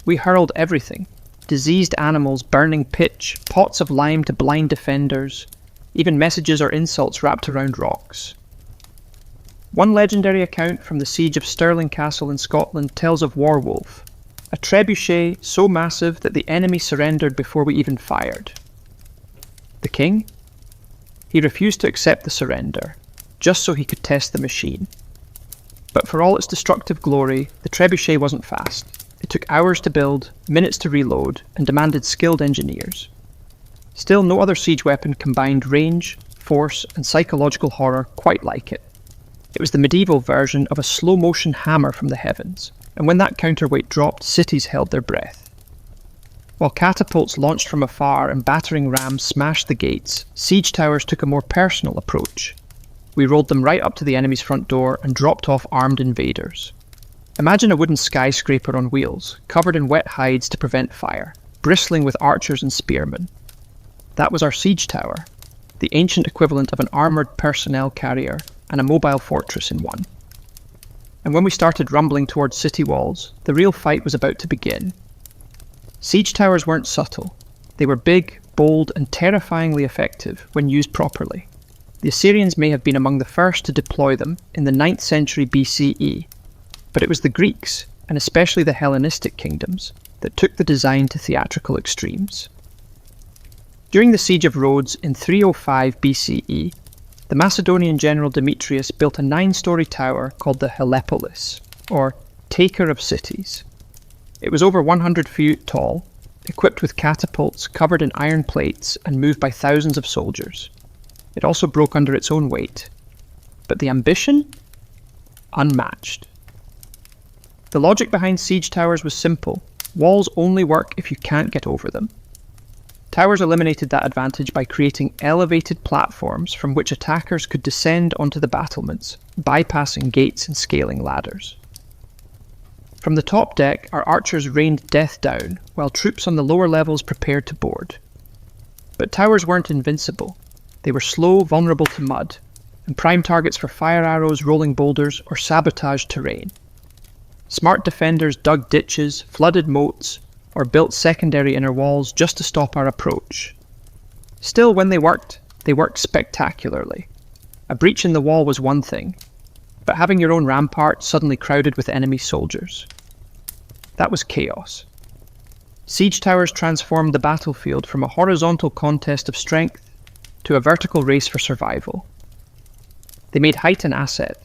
We hurled everything. Diseased animals burning pitch, pots of lime to blind defenders, even messages or insults wrapped around rocks. One legendary account from the siege of Stirling Castle in Scotland tells of Warwolf, a trebuchet so massive that the enemy surrendered before we even fired. The king? He refused to accept the surrender, just so he could test the machine. But for all its destructive glory, the trebuchet wasn't fast. It took hours to build, minutes to reload, and demanded skilled engineers. Still, no other siege weapon combined range, force, and psychological horror quite like it. It was the medieval version of a slow-motion hammer from the heavens, and when that counterweight dropped, cities held their breath. While catapults launched from afar and battering rams smashed the gates, siege towers took a more personal approach. We rolled them right up to the enemy's front door and dropped off armed invaders. Imagine a wooden skyscraper on wheels, covered in wet hides to prevent fire, bristling with archers and spearmen. That was our siege tower, the ancient equivalent of an armoured personnel carrier and a mobile fortress in one. And when we started rumbling towards city walls, the real fight was about to begin. Siege towers weren't subtle. They were big, bold, and terrifyingly effective when used properly. The Assyrians may have been among the first to deploy them in the 9th century BCE, but it was the Greeks, and especially the Hellenistic kingdoms, that took the design to theatrical extremes. During the siege of Rhodes in 305 BCE, the Macedonian general Demetrius built a 9-story tower called the Helepolis, or Taker of Cities. It was over 100 feet tall, equipped with catapults covered in iron plates and moved by thousands of soldiers. It also broke under its own weight. But the ambition? Unmatched. The logic behind siege towers was simple. Walls only work if you can't get over them. Towers eliminated that advantage by creating elevated platforms from which attackers could descend onto the battlements, bypassing gates and scaling ladders. From the top deck, our archers rained death down, while troops on the lower levels prepared to board. But towers weren't invincible. They were slow, vulnerable to mud, and prime targets for fire arrows, rolling boulders, or sabotaged terrain. Smart defenders dug ditches, flooded moats, or built secondary inner walls just to stop our approach. Still, when they worked spectacularly. A breach in the wall was one thing, but having your own rampart suddenly crowded with enemy soldiers. That was chaos. Siege towers transformed the battlefield from a horizontal contest of strength to a vertical race for survival. They made height an asset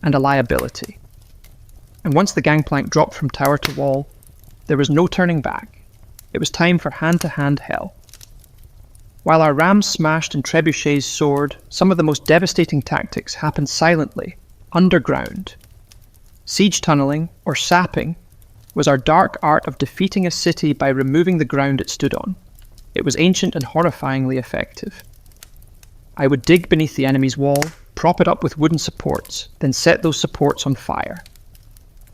and a liability. And once the gangplank dropped from tower to wall, there was no turning back. It was time for hand-to-hand hell. While our rams smashed and trebuchets soared, some of the most devastating tactics happened silently, underground. Siege tunneling, or sapping, was our dark art of defeating a city by removing the ground it stood on. It was ancient and horrifyingly effective. I would dig beneath the enemy's wall, prop it up with wooden supports, then set those supports on fire.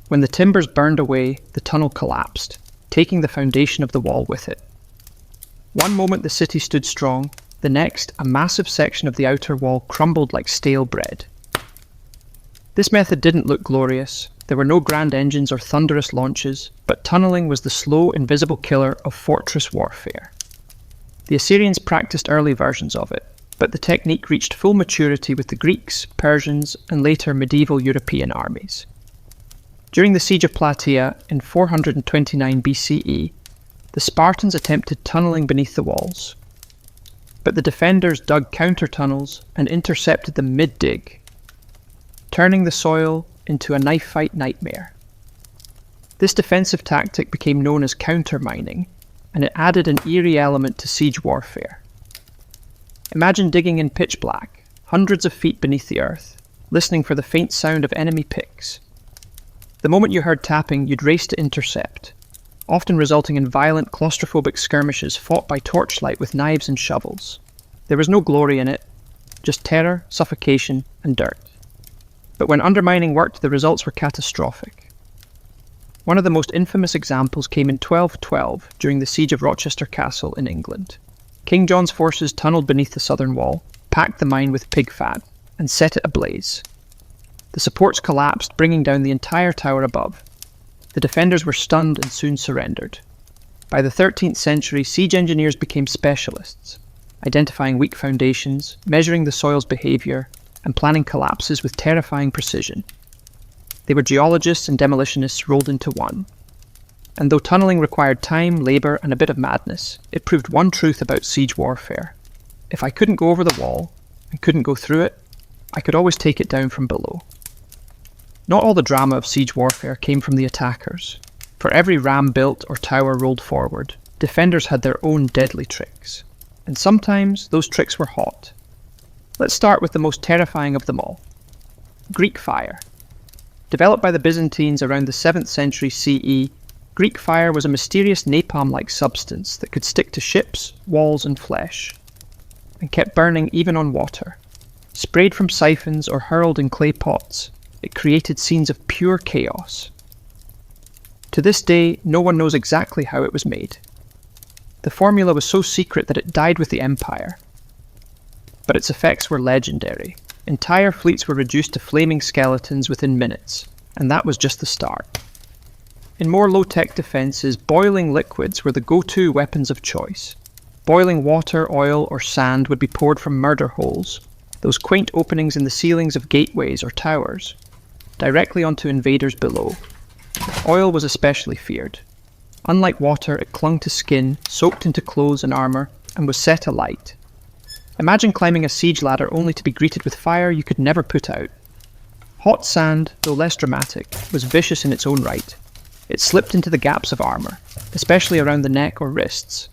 When the timbers burned away, the tunnel collapsed, taking the foundation of the wall with it. One moment the city stood strong, the next, a massive section of the outer wall crumbled like stale bread. This method didn't look glorious. There were no grand engines or thunderous launches, but tunneling was the slow, invisible killer of fortress warfare. The Assyrians practiced early versions of it, but the technique reached full maturity with the Greeks, Persians, and later medieval European armies. During the siege of Plataea in 429 BCE, the Spartans attempted tunneling beneath the walls, but the defenders dug counter-tunnels and intercepted them mid-dig, turning the soil into a knife-fight nightmare. This defensive tactic became known as counter-mining, and it added an eerie element to siege warfare. Imagine digging in pitch black, hundreds of feet beneath the earth, listening for the faint sound of enemy picks. The moment you heard tapping, you'd race to intercept, often resulting in violent claustrophobic skirmishes fought by torchlight with knives and shovels. There was no glory in it, just terror, suffocation, and dirt. But when undermining worked, the results were catastrophic. One of the most infamous examples came in 1212 during the siege of Rochester Castle in England. King John's forces tunnelled beneath the southern wall, packed the mine with pig fat, and set it ablaze. The supports collapsed, bringing down the entire tower above. The defenders were stunned and soon surrendered. By the 13th century, siege engineers became specialists, identifying weak foundations, measuring the soil's behaviour, and planning collapses with terrifying precision. They were geologists and demolitionists rolled into one. And though tunnelling required time, labour, and a bit of madness, it proved one truth about siege warfare. If I couldn't go over the wall, and couldn't go through it, I could always take it down from below. Not all the drama of siege warfare came from the attackers. For every ram built or tower rolled forward, defenders had their own deadly tricks. And sometimes those tricks were hot. Let's start with the most terrifying of them all. Greek fire. Developed by the Byzantines around the 7th century CE, Greek fire was a mysterious napalm-like substance that could stick to ships, walls, and flesh, and kept burning even on water. Sprayed from siphons or hurled in clay pots, it created scenes of pure chaos. To this day, no one knows exactly how it was made. The formula was so secret that it died with the empire. But its effects were legendary. Entire fleets were reduced to flaming skeletons within minutes, and that was just the start. In more low-tech defences, boiling liquids were the go-to weapons of choice. Boiling water, oil, or sand would be poured from murder holes, those quaint openings in the ceilings of gateways or towers, directly onto invaders below. Oil was especially feared. Unlike water, it clung to skin, soaked into clothes and armour, and was set alight. Imagine climbing a siege ladder only to be greeted with fire you could never put out. Hot sand, though less dramatic, was vicious in its own right. It slipped into the gaps of armour, especially around the neck or wrists,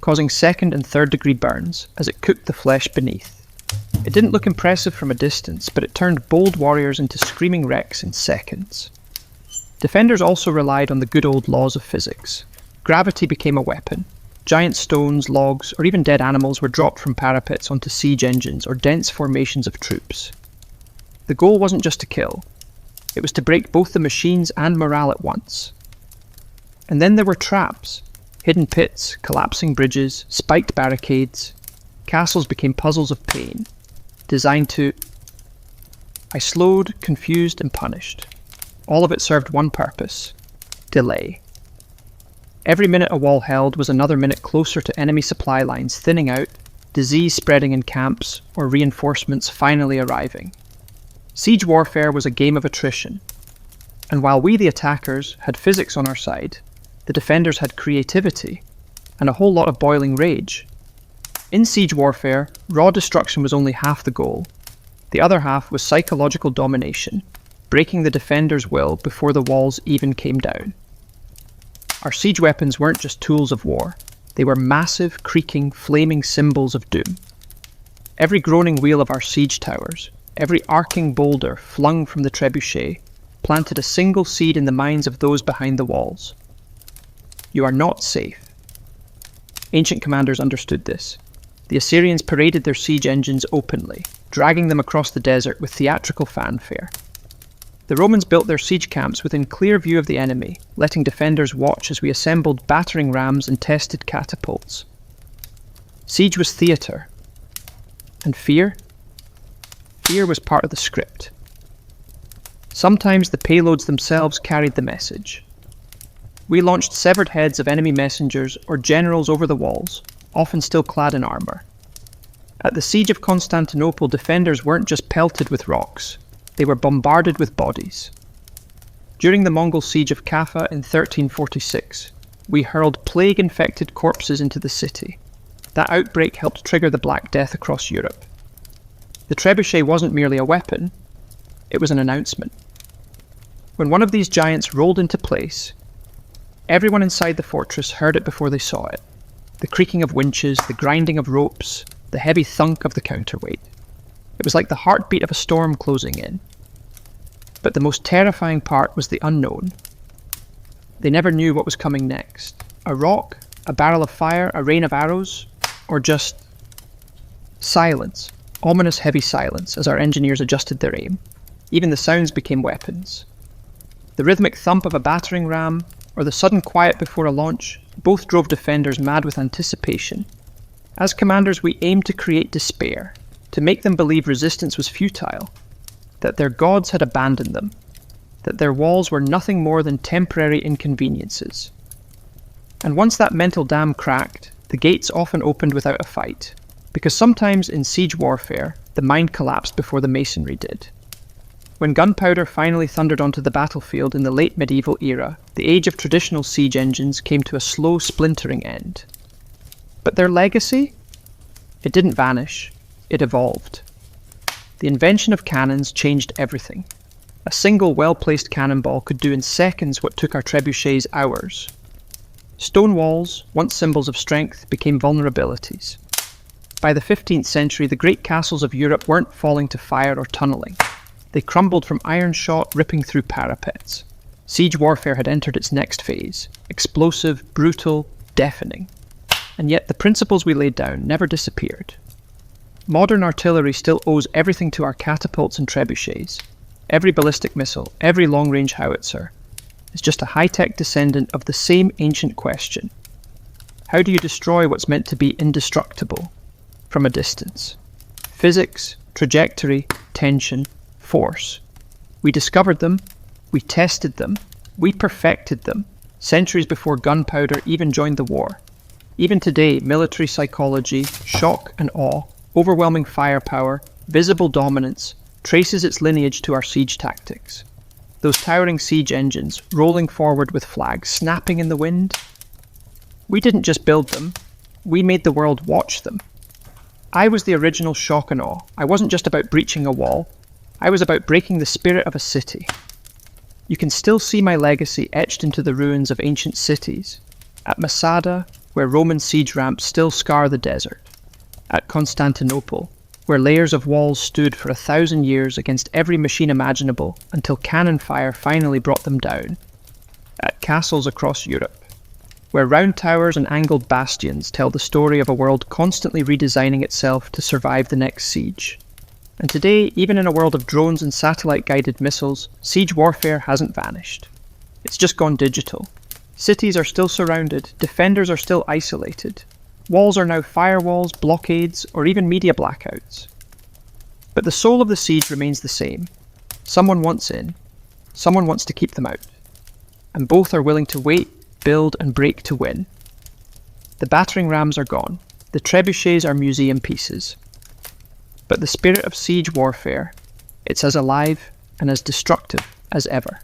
causing second and third degree burns as it cooked the flesh beneath. It didn't look impressive from a distance, but it turned bold warriors into screaming wrecks in seconds. Defenders also relied on the good old laws of physics. Gravity became a weapon. Giant stones, logs, or even dead animals were dropped from parapets onto siege engines or dense formations of troops. The goal wasn't just to kill. It was to break both the machines and morale at once. And then there were traps. Hidden pits, collapsing bridges, spiked barricades. Castles became puzzles of pain, designed to... I slowed, confused, and punished. All of it served one purpose: delay. Every minute a wall held was another minute closer to enemy supply lines thinning out, disease spreading in camps, or reinforcements finally arriving. Siege warfare was a game of attrition, and while we, the attackers, had physics on our side, the defenders had creativity, and a whole lot of boiling rage. In siege warfare, raw destruction was only half the goal. The other half was psychological domination, breaking the defender's will before the walls even came down. Our siege weapons weren't just tools of war. They were massive, creaking, flaming symbols of doom. Every groaning wheel of our siege towers, every arcing boulder flung from the trebuchet, planted a single seed in the minds of those behind the walls. You are not safe. Ancient commanders understood this. The Assyrians paraded their siege engines openly, dragging them across the desert with theatrical fanfare. The Romans built their siege camps within clear view of the enemy, letting defenders watch as we assembled battering rams and tested catapults. Siege was theatre. And fear? Fear was part of the script. Sometimes the payloads themselves carried the message. We launched severed heads of enemy messengers or generals over the walls, often still clad in armour. At the siege of Constantinople, defenders weren't just pelted with rocks, they were bombarded with bodies. During the Mongol siege of Kaffa in 1346, we hurled plague-infected corpses into the city. That outbreak helped trigger the Black Death across Europe. The trebuchet wasn't merely a weapon, it was an announcement. When one of these giants rolled into place, everyone inside the fortress heard it before they saw it. The creaking of winches, the grinding of ropes, the heavy thunk of the counterweight. It was like the heartbeat of a storm closing in. But the most terrifying part was the unknown. They never knew what was coming next. A rock, a barrel of fire, a rain of arrows, or just silence. Ominous heavy silence as our engineers adjusted their aim. Even the sounds became weapons. The rhythmic thump of a battering ram, or the sudden quiet before a launch, both drove defenders mad with anticipation. As commanders, we aimed to create despair, to make them believe resistance was futile, that their gods had abandoned them, that their walls were nothing more than temporary inconveniences. And once that mental dam cracked, the gates often opened without a fight, because sometimes in siege warfare, the mind collapsed before the masonry did. When gunpowder finally thundered onto the battlefield in the late medieval era, the age of traditional siege engines came to a slow splintering end. But their legacy? It didn't vanish, it evolved. The invention of cannons changed everything. A single well-placed cannonball could do in seconds what took our trebuchets hours. Stone walls, once symbols of strength, became vulnerabilities. By the 15th century, the great castles of Europe weren't falling to fire or tunnelling. They crumbled from iron shot ripping through parapets. Siege warfare had entered its next phase, explosive, brutal, deafening. And yet the principles we laid down never disappeared. Modern artillery still owes everything to our catapults and trebuchets. Every ballistic missile, every long-range howitzer, is just a high-tech descendant of the same ancient question. How do you destroy what's meant to be indestructible from a distance? Physics, trajectory, tension, force. We discovered them, we tested them, we perfected them, centuries before gunpowder even joined the war. Even today, military psychology, shock and awe, overwhelming firepower, visible dominance, traces its lineage to our siege tactics. Those towering siege engines, rolling forward with flags snapping in the wind. We didn't just build them, we made the world watch them. I was the original shock and awe. I wasn't just about breaching a wall, I was about breaking the spirit of a city. You can still see my legacy etched into the ruins of ancient cities. At Masada, where Roman siege ramps still scar the desert. At Constantinople, where layers of walls stood for 1,000 years against every machine imaginable until cannon fire finally brought them down. At castles across Europe, where round towers and angled bastions tell the story of a world constantly redesigning itself to survive the next siege. And today, even in a world of drones and satellite-guided missiles, siege warfare hasn't vanished. It's just gone digital. Cities are still surrounded, defenders are still isolated. Walls are now firewalls, blockades, or even media blackouts. But the soul of the siege remains the same. Someone wants in, someone wants to keep them out. And both are willing to wait, build, and break to win. The battering rams are gone. The trebuchets are museum pieces. But the spirit of siege warfare, it's as alive and as destructive as ever.